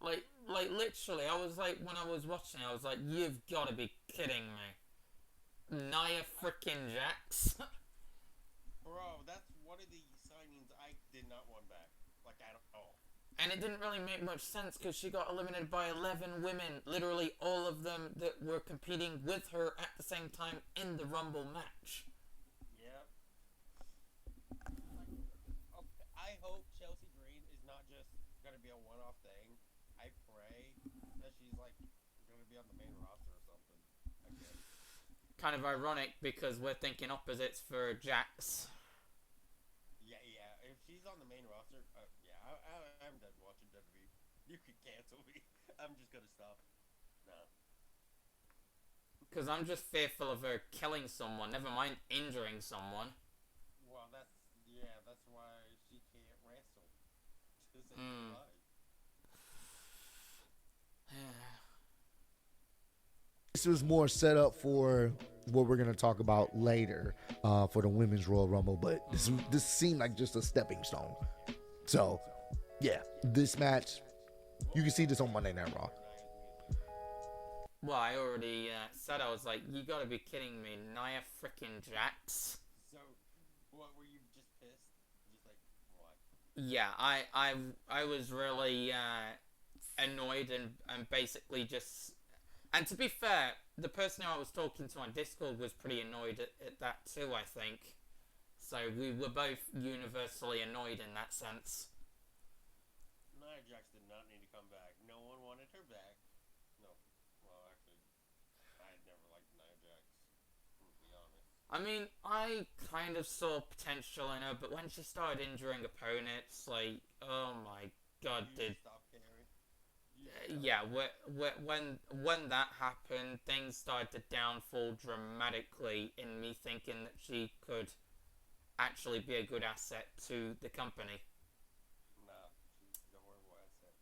Like literally, I was like, when I was watching, I was like, you've got to be kidding me. Nia freaking Jax. Bro, that's one of the signings I did not want back. Like, at all. And it didn't really make much sense because she got eliminated by 11 women. Literally all of them that were competing with her at the same time in the Rumble match. Yep. I hope Chelsea Green is not just going to be a one-off thing. I pray that she's, like, going to be on the main roster or something. I guess. Kind of ironic because we're thinking opposites for Jax. Yeah. If she's on the main roster, I'm done watching WWE. You can cancel me. I'm just gonna stop. No. Because I'm just fearful of her killing someone, never mind injuring someone. Well, that's why she can't wrestle. To save her life. This was more set up for what we're going to talk about later for the Women's Royal Rumble, but this seemed like just a stepping stone. So, yeah, this match, you can see this on Monday Night Raw. Well, I already said, I was like, you gotta be kidding me, Nia freaking Jax. So, what were you just pissed? Just like, what? Yeah, I was really annoyed and basically just... And to be fair, the person who I was talking to on Discord was pretty annoyed at that too, I think. So we were both universally annoyed in that sense. Nia Jax did not need to come back. No one wanted her back. No. Well, actually, I never liked Nia Jax, to be honest. I mean, I kind of saw potential in her, but when she started injuring opponents, like, oh my god, You did... stop caring. Yeah, when that happened, things started to downfall dramatically in me thinking that she could actually be a good asset to the company. Nah, she's a horrible asset.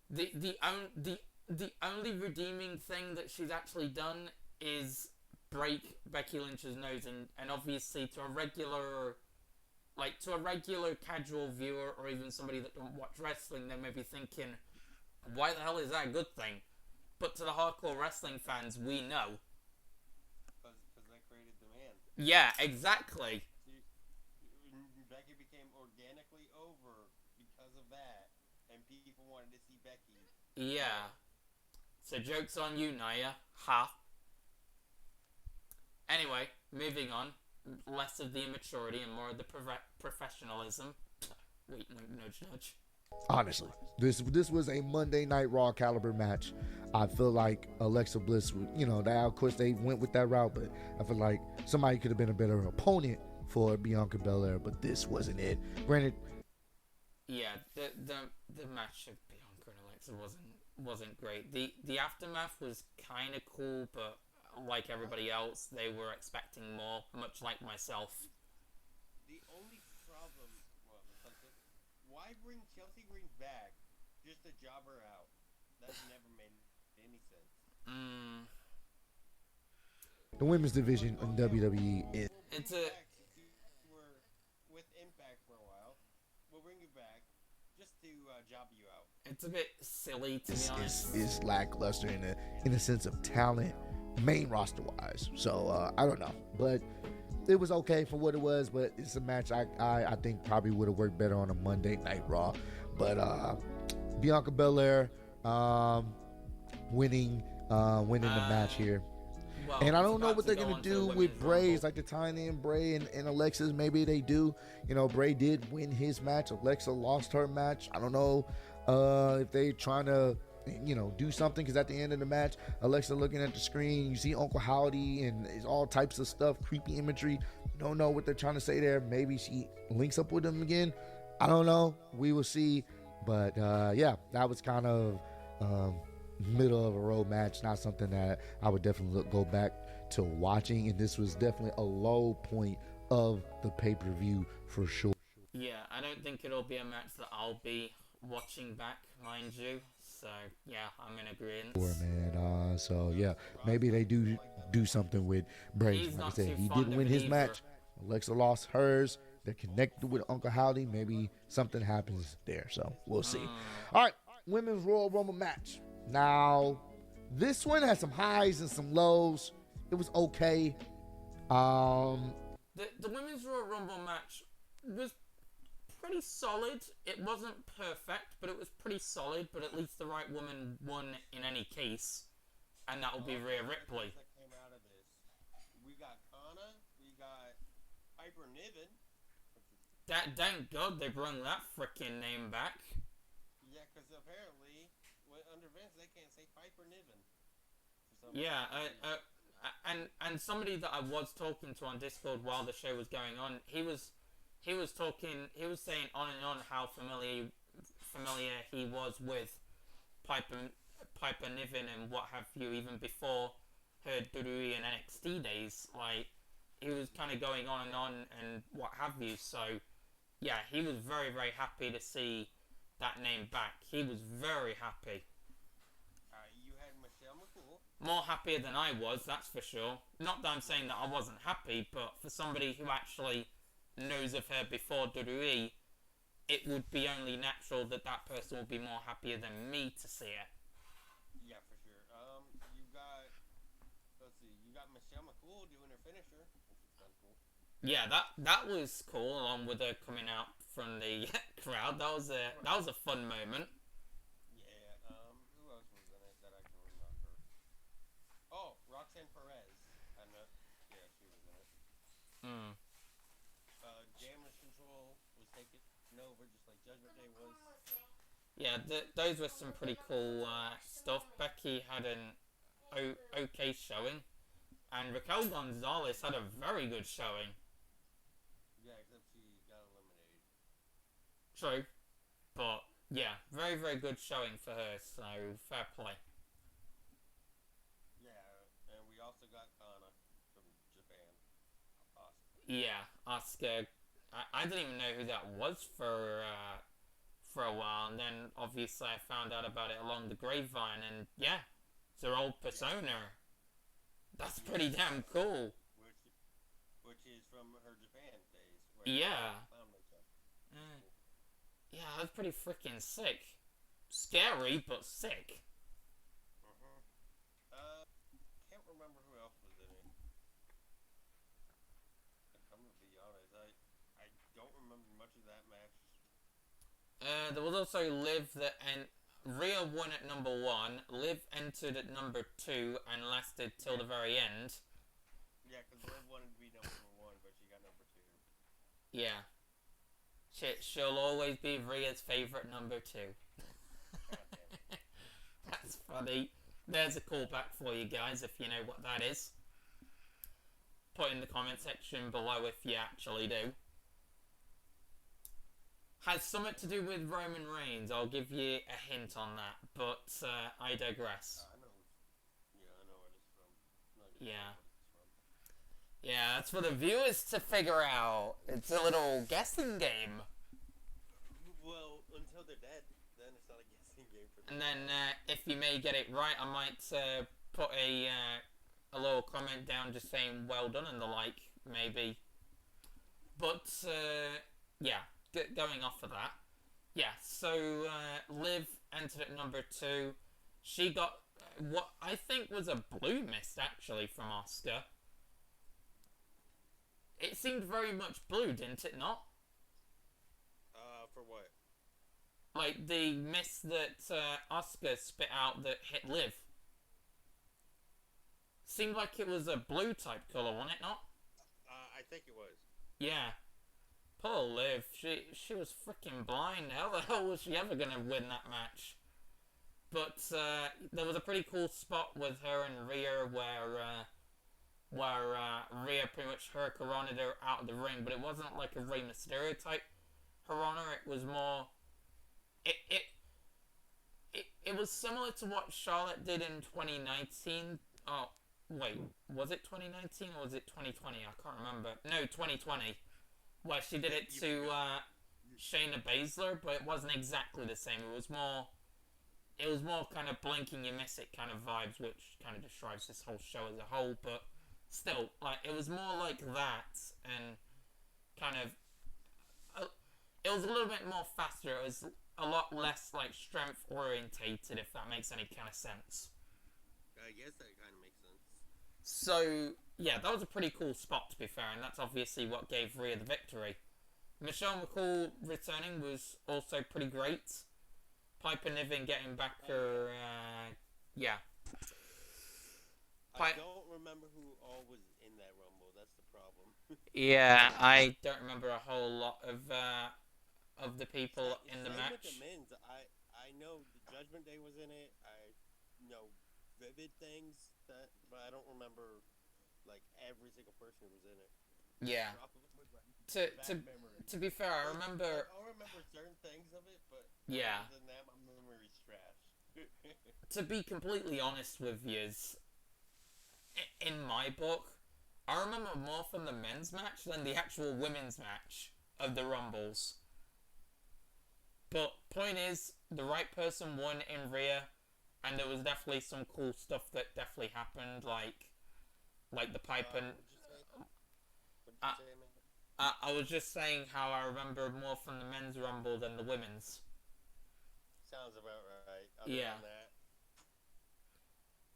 The only redeeming thing that she's actually done is break Becky Lynch's nose, and obviously to a regular casual viewer or even somebody that don't watch wrestling, they may be thinking, why the hell is that a good thing? But to the hardcore wrestling fans, we know. Because they created demand. Yeah, exactly. Becky became organically over because of that, and people wanted to see Becky. Yeah. So joke's on you, Nia. Ha. Anyway, moving on. Less of the immaturity and more of the professionalism. Wait, nudge, nudge. Honestly, this was a Monday Night Raw caliber match. I feel like Alexa Bliss, of course they went with that route, but I feel like somebody could have been a better opponent for Bianca Belair, but this wasn't it. Granted, yeah, the match of Bianca and Alexa wasn't great. The aftermath was kind of cool, but like everybody else, they were expecting more, much like myself. The only problem, why bring Chelsea Green back just to job her out? That never made any sense. the women's division in WWE is... We're with Impact for a while. We'll bring you back just to job you out. It's a bit silly, to be honest. is lackluster in a sense of talent, main roster wise. So I don't know, but it was okay for what it was. But it's a match I think probably would have worked better on a Monday Night Raw. But Bianca Belair winning the match here. Well, And I don't know about what they're to go going on to the do with Women's Bray. Rumble. It's like the tying in Bray and Alexa's. Maybe they do. Bray did win his match. Alexa lost her match. I don't know if they trying to, do something. Because at the end of the match, Alexa looking at the screen. You see Uncle Howdy and it's all types of stuff, creepy imagery. You don't know what they're trying to say there. Maybe she links up with him again. I don't know. We will see. But, yeah, that was kind of... middle of a road match, not something that I would definitely go back to watching, and this was definitely a low point of the pay-per-view for sure. Yeah, I don't think it'll be a match that I'll be watching back, mind you. So yeah, I'm in agreement. Sure, man. So yeah, maybe they do something with Bray. He's Like I not said, too he fond did of win it his either. match. Alexa lost hers. They're connected with Uncle Howdy. Maybe something happens there. So we'll see. All right, Women's Royal Rumble match. Now, this one had some highs and some lows. It was okay. The Women's Royal Rumble match was pretty solid. It wasn't perfect, but it was pretty solid. But at least the right woman won in any case, and that will be Rhea Ripley. That came out of this. We got Kana. We got Piper Niven. Thank God they brought that frickin' name back. Yeah, because apparently, under Vince, they can't say Piper Niven. Yeah, and somebody that I was talking to on Discord while the show was going on, he was saying on and on how familiar he was with Piper Niven and what have you, even before her WWE and NXT days. Like, he was kind of going on and what have you. So, yeah, he was very, very happy to see that name back. He was very happy. You had Michelle McCool. More happier than I was, that's for sure. Not that I'm saying that I wasn't happy, but for somebody who actually knows of her before WWE, it would be only natural that that person would be more happier than me to see it. Yeah, for sure. You got Michelle McCool doing her finisher, which is kind of cool. Yeah, that was cool, along with her coming out from the crowd. That was a fun moment. Yeah, who else was in it that I can remember? Oh, Roxanne Perez. I know. Yeah, she was in it. Damage Control was taking over just like Judgment Day was. Yeah, those were some pretty cool stuff. Becky had an okay showing, and Raquel Gonzalez had a very good showing. Yeah, except she got eliminated. True, but yeah, very, very good showing for her, so fair play. Yeah, and we also got Kana from Japan. Awesome. Yeah, Asuka. I didn't even know who that was for a while, and then obviously I found out about it along the grapevine, and yeah, it's her old persona. That's pretty damn cool. Which is from her Japan days. Yeah. Yeah, that's pretty freaking sick. Scary, but sick. Can't remember who else was in it. I'm gonna be honest, I don't remember much of that match. There was also Liv and Rhea won at number 1, Liv entered at number 2 and lasted till the very end. Yeah, because Liv wanted to be number 1, but she got number 2. Yeah. She'll always be Rhea's favourite number 2. That's funny. There's a callback for you guys if you know what that is. Put in the comment section below if you actually do. Has something to do with Roman Reigns. I'll give you a hint on that, but I digress. I know. Yeah, I know where it's from. Yeah. Yeah, that's for the viewers to figure out. It's a little guessing game. Well, until they're dead, then it's not a guessing game for them. And then if you may get it right, I might put a little comment down just saying well done and the like, maybe. But yeah, going off of that. Yeah, so Liv entered at number 2. She got what I think was a blue mist actually from Asuka. It seemed very much blue, didn't it not? For what? Like the mist that Asuka spit out that hit Liv. Seemed like it was a blue type colour, wasn't it not? I think it was. Yeah. Poor Liv. She was freaking blind. How the hell was she ever gonna win that match? But there was a pretty cool spot with her and Rhea where Rhea pretty much hurricaned her out of the ring, but it wasn't like a Rey Mysterio type hurricane. It was more. It was similar to what Charlotte did in 2019. Oh wait, was it 2019 or was it 2020? I can't remember. No, 2020, where she did it to Shayna Baszler, but it wasn't exactly the same. It was more kind of blinking you miss it kind of vibes, which kind of describes this whole show as a whole. But still, like it was more like that, and kind of it was a little bit more faster. It was a lot less like strength orientated, if that makes any kind of sense. I guess that kind of makes sense. So yeah, that was a pretty cool spot, to be fair, and that's obviously what gave Rhea the victory. Michelle McCool returning was also pretty great. Piper Niven getting back her, yeah. I don't remember who all was in that Rumble. That's the problem. Yeah, I don't remember a whole lot of the people in the Same match. with the men's. I know the Judgment Day was in it. I know vivid things but I don't remember like every single person who was in it. Yeah. To be fair, I remember. I remember certain things of it, but yeah. other than that, my memory's trash. To be completely honest with you, in my book, I remember more from the men's match than the actual women's match of the Rumbles. But point is, the right person won in Rhea, and there was definitely some cool stuff that definitely happened, like the pipe and. I was just saying how I remember more from the men's Rumble than the women's. Sounds about right. Yeah.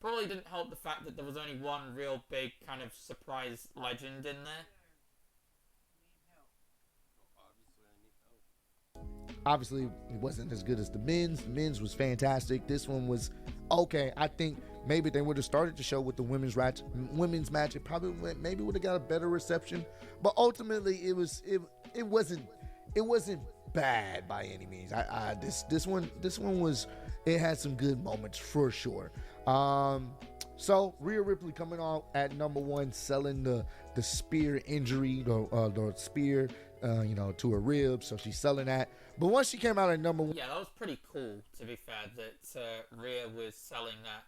Probably didn't help the fact that there was only one real big kind of surprise legend in there. Obviously, it wasn't as good as the men's. The men's was fantastic. This one was okay. I think maybe they would have started the show with the women's match. It probably maybe would have got a better reception. But ultimately, it wasn't bad by any means. This one was, it had some good moments for sure. So Rhea Ripley coming out at number 1, selling the spear injury, the spear, to her ribs. So she's selling that. But once she came out at number 1, yeah, that was pretty cool. To be fair, that Rhea was selling that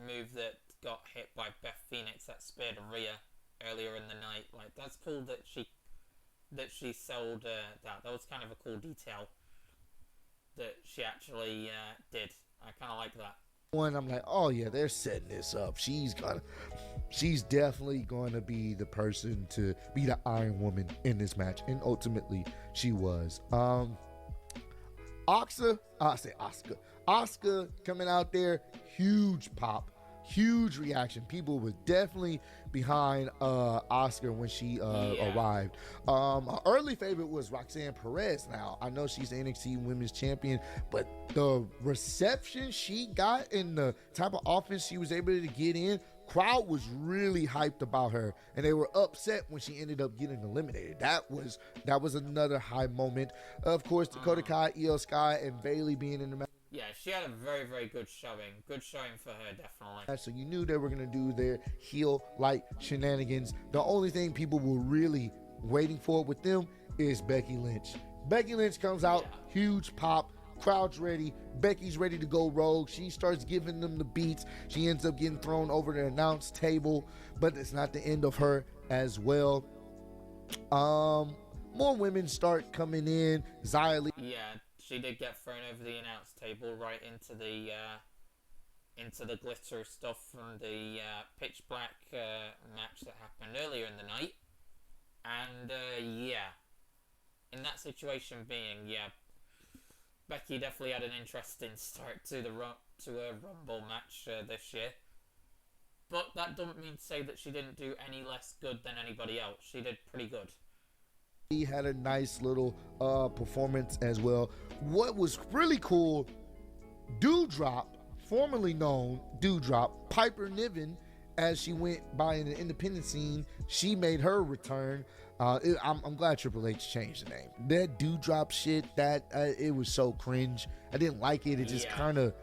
move that got hit by Beth Phoenix, that spear to Rhea earlier in the night. Like, that's cool that she sold that. That was kind of a cool detail that she actually did. I kind of like that. I'm like, oh yeah, they're setting this up. She's definitely going to be the person to be the Iron Woman in this match, and ultimately she was. Asuka coming out there, huge pop, huge reaction. People were definitely behind Asuka when she arrived. Our early favorite was Roxanne Perez. Now, I know she's the NXT Women's Champion, but the reception she got and the type of offense she was able to get in, crowd was really hyped about her, and they were upset when she ended up getting eliminated. That was another high moment. Of course, Dakota Kai, Io Sky, and Bayley being in the match. Yeah, she had a very, very good showing. Good showing for her, definitely. So you knew they were going to do their heel-like shenanigans. The only thing people were really waiting for with them is Becky Lynch. Becky Lynch comes out, huge pop, crowd's ready, Becky's ready to go rogue. She starts giving them the beats. She ends up getting thrown over the announce table, but it's not the end of her as well. More women start coming in. Xia Li. Yeah, she did get thrown over the announce table right into the glitter stuff from the pitch black match that happened earlier in the night. And in that situation Becky definitely had an interesting start to a Rumble match this year. But that doesn't mean to say that she didn't do any less good than anybody else. She did pretty good. He had a nice little performance as well. What was really cool, Doudrop, formerly known Doudrop, Piper Niven, as she went by in the independent scene, she made her return. I'm glad Triple H changed the name. That Doudrop shit, it was so cringe. I didn't like it. It just kind of,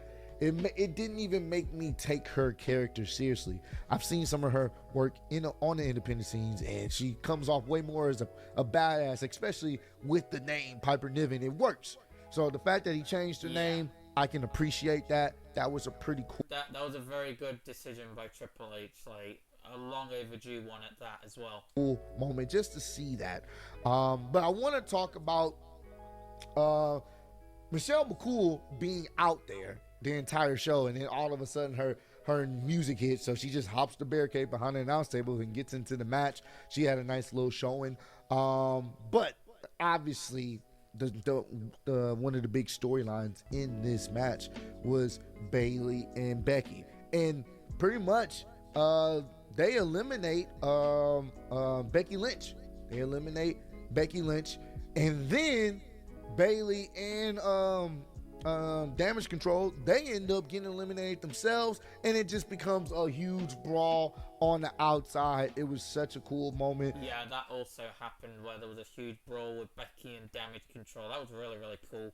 it didn't even make me take her character seriously. I've seen some of her work on the independent scenes, and she comes off way more as a badass, especially with the name Piper Niven. It works. So the fact that he changed her name, I can appreciate that. That was a pretty cool. That was a very good decision by Triple H. Like, a long overdue one at that as well. Cool moment just to see that. But I want to talk about Michelle McCool being out there the entire show, and then all of a sudden her music hits, so she just hops the barricade behind the announce table and gets into the match. She had a nice little showing. But obviously the one of the big storylines in this match was Bayley and Becky, and pretty much they eliminate Becky Lynch. They eliminate Becky Lynch, and then Bayley and Damage Control, they end up getting eliminated themselves, and it just becomes a huge brawl on the outside. It was such a cool moment. Yeah, that also happened where there was a huge brawl with Becky and Damage Control. That was really, really cool.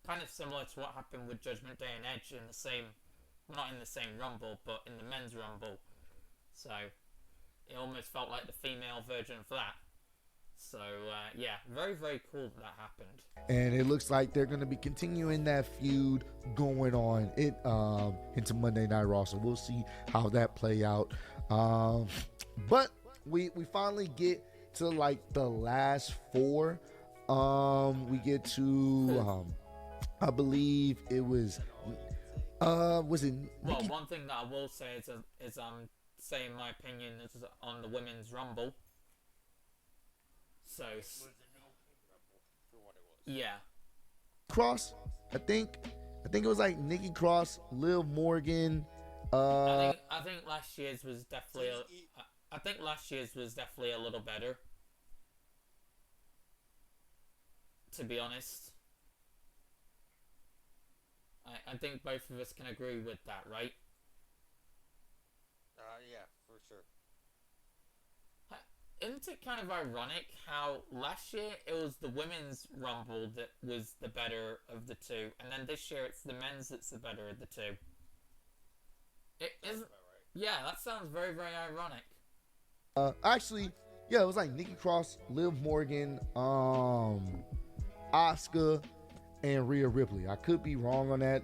Kind of similar to what happened with Judgment Day and Edge in the same, not in the same Rumble, but in the men's Rumble. So, it almost felt like the female version of that. So, yeah, very, very cool that happened. And it looks like they're going to be continuing that feud going on into Monday Night Raw. So we'll see how that play out. But we finally get to like the last four. We get to, I believe it was it? Well, one thing that I will say is I'm saying my opinion is on the women's Rumble. So, yeah. Cross, I think it was like Nikki Cross, Liv Morgan. I think last year's was definitely. I think last year's was definitely a little better. To be honest, I think both of us can agree with that, right? Yeah, for sure. Isn't it kind of ironic how last year it was the women's Rumble that was the better of the two, and then this year it's the men's that's the better of the two? It isn't. Right. Yeah, that sounds very, very ironic. Actually, yeah, it was like Nikki Cross, Liv Morgan, Asuka, and Rhea Ripley. I could be wrong on that.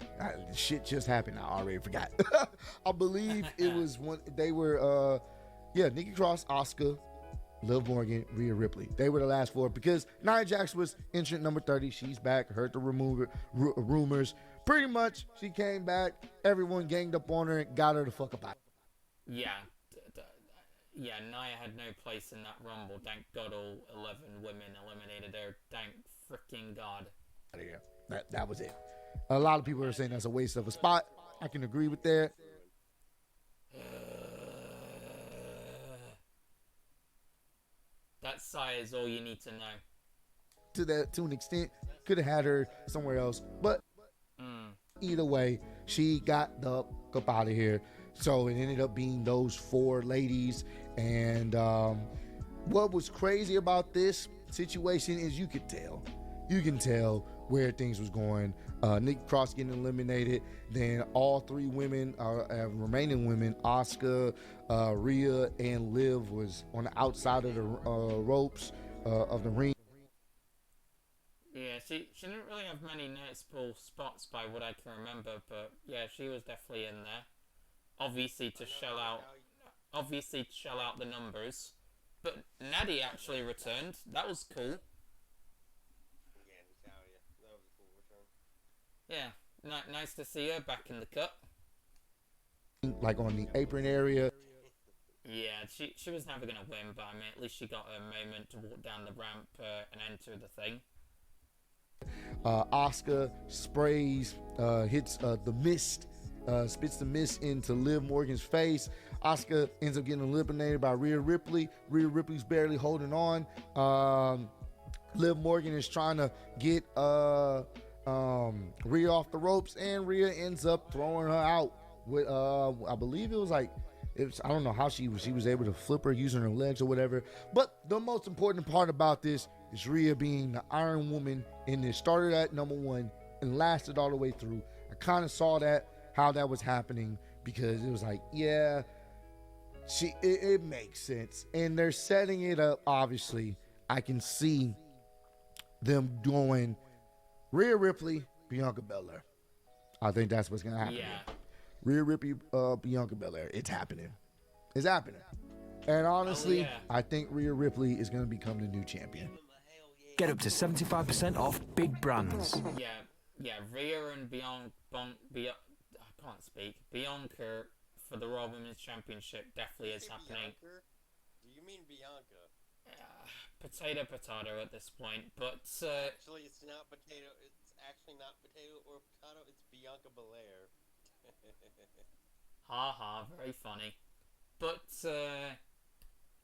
Shit just happened. I already forgot. I believe it was one. They were, Nikki Cross, Asuka, Liv Morgan, Rhea Ripley. They were the last four because Nia Jax was entrant number 30. She's back. Heard the rumors. Pretty much, she came back. Everyone ganged up on her and got her the fuck up out. Yeah. Yeah, Nia had no place in that Rumble. Thank God all 11 women eliminated her. Thank freaking God. Yeah, that was it. A lot of people are saying that's a waste of a spot. I can agree with that. That sigh is all you need to know. To an extent, could have had her somewhere else, but either way, she got the fuck out of here. So it ended up being those four ladies. And what was crazy about this situation is you can tell where things was going. Nikki Cross getting eliminated, then all three women, remaining women, Asuka, Rhea, and Liv was on the outside of the ropes of the ring. Yeah, she didn't really have many noticeable spots by what I can remember, but yeah, she was definitely in there. Obviously to shell out the numbers. But Natty actually returned. That was cool. Yeah, nice to see her back in the cut. Like on the apron area. Yeah, she was never going to win, but I mean, at least she got a moment to walk down the ramp and enter the thing. Asuka sprays, hits the mist, spits the mist into Liv Morgan's face. Asuka ends up getting eliminated by Rhea Ripley. Rhea Ripley's barely holding on. Liv Morgan is trying to get Rhea off the ropes, and Rhea ends up throwing her out with I believe it was like, I don't know how she was able to flip her using her legs or whatever. But the most important part about this is Rhea being the Iron Woman in this. Started at number 1 and lasted all the way through. I kind of saw how that was happening, because it was like, yeah, it makes sense. And they're setting it up, obviously. I can see them doing Rhea Ripley, Bianca Belair. I think that's what's going to happen. Yeah. Rhea Ripley, Bianca Belair. It's happening. It's happening. And honestly, I think Rhea Ripley is going to become the new champion. Get up to 75% off big brands. Yeah, Rhea and Bianca for the Raw Women's Championship definitely is happening. Bianca? Do you mean Bianca? Potato at this point, but Actually, it's not potato. It's actually not potato or potato. It's Bianca Belair. haha, very funny. But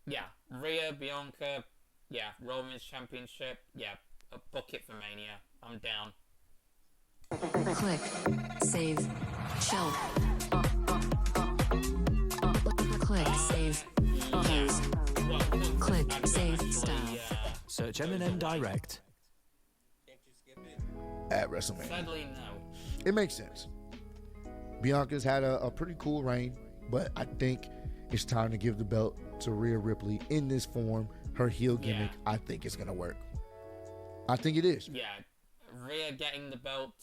yeah, Rhea, Bianca, yeah, Roman's Championship, yeah, book it for Mania. I'm down. Click. Save. Show. Click. Save. Others. Well, Click, I'd save, actually, stop. Search M&M Direct. Can't you skip it? At WrestleMania. sadly, no. It makes sense. Bianca's had a pretty cool reign, but I think it's time to give the belt to Rhea Ripley in this form. Her heel gimmick, I think, is going to work. I think it is. Yeah, Rhea getting the belt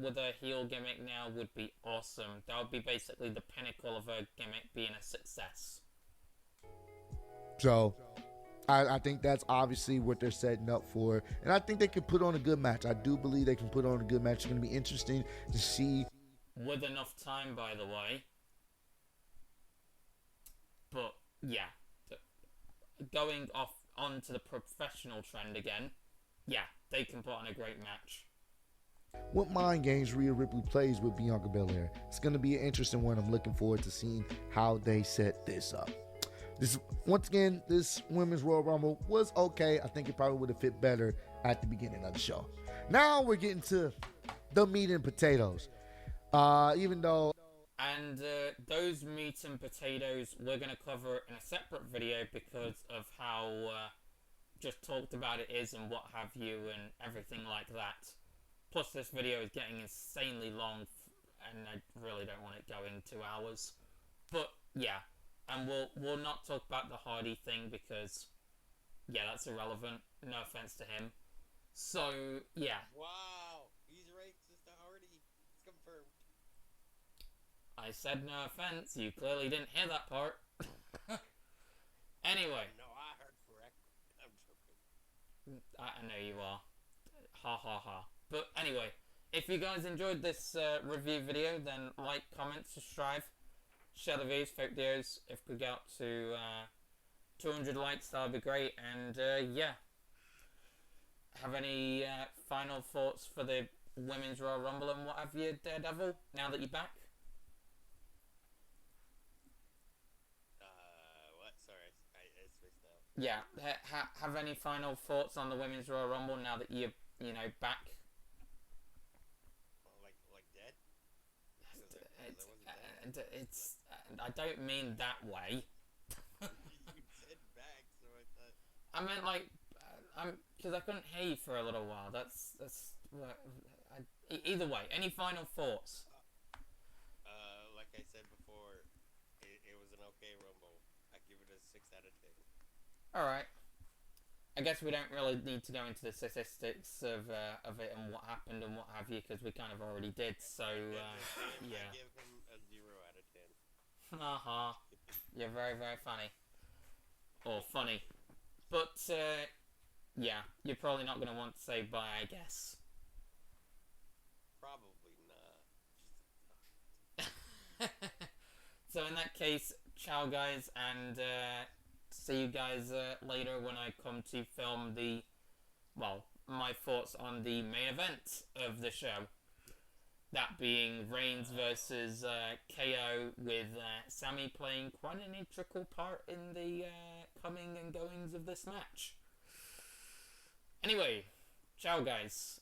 with a heel gimmick now would be awesome. That would be basically the pinnacle of her gimmick being a success. So I think that's obviously what they're setting up for. And I think they can put on a good match. I do believe they can put on a good match. It's going to be interesting to see. With enough time, by the way. But, yeah. Going off onto the professional trend again. Yeah, they can put on a great match. What mind games Rhea Ripley plays with Bianca Belair. It's going to be an interesting one. I'm looking forward to seeing how they set this up. Once again, this Women's Royal Rumble was okay. I think it probably would have fit better at the beginning of the show. Now we're getting to the meat and potatoes. Even though... And those meat and potatoes we're going to cover in a separate video because of how just talked about it is and what have you and everything like that. Plus this video is getting insanely long and I really don't want it going 2 hours. But yeah, and we'll not talk about the Hardy thing because yeah, that's irrelevant. No offense to him. So yeah. Wow, he's racist to Hardy. It's confirmed. I said no offense. You clearly didn't hear that part. Anyway. No, I heard correct. I'm joking. I know you are. Ha ha ha. But anyway, if you guys enjoyed this review video, then like, comment, subscribe, share the videos, fake videos. If we get up to 200 likes, that would be great. And yeah. Have any final thoughts for the Women's Royal Rumble and what have you, Daredevil, now that you're back? What? Sorry, I spaced out. Yeah, have any final thoughts on the Women's Royal Rumble now that you're, back? Like dead? It's I don't mean that way. You said back, so I thought. I meant like, because I couldn't hear you for a little while. That's either way. Any final thoughts? Like I said before, it was an okay Rumble. I give it a 6 out of 10. All right. I guess we don't really need to go into the statistics of it and what happened and what have you, because we kind of already did. So yeah. I give him a 0 out of 10. Haha. You're very, very funny. Or funny. But yeah, you're probably not going to want to say bye, I guess. Probably not. So in that case, ciao guys, and see you guys later when I come to film my thoughts on the main event of the show. That being Reigns versus KO, with Sammy playing quite an integral part in the coming and goings of this match. Anyway, ciao guys.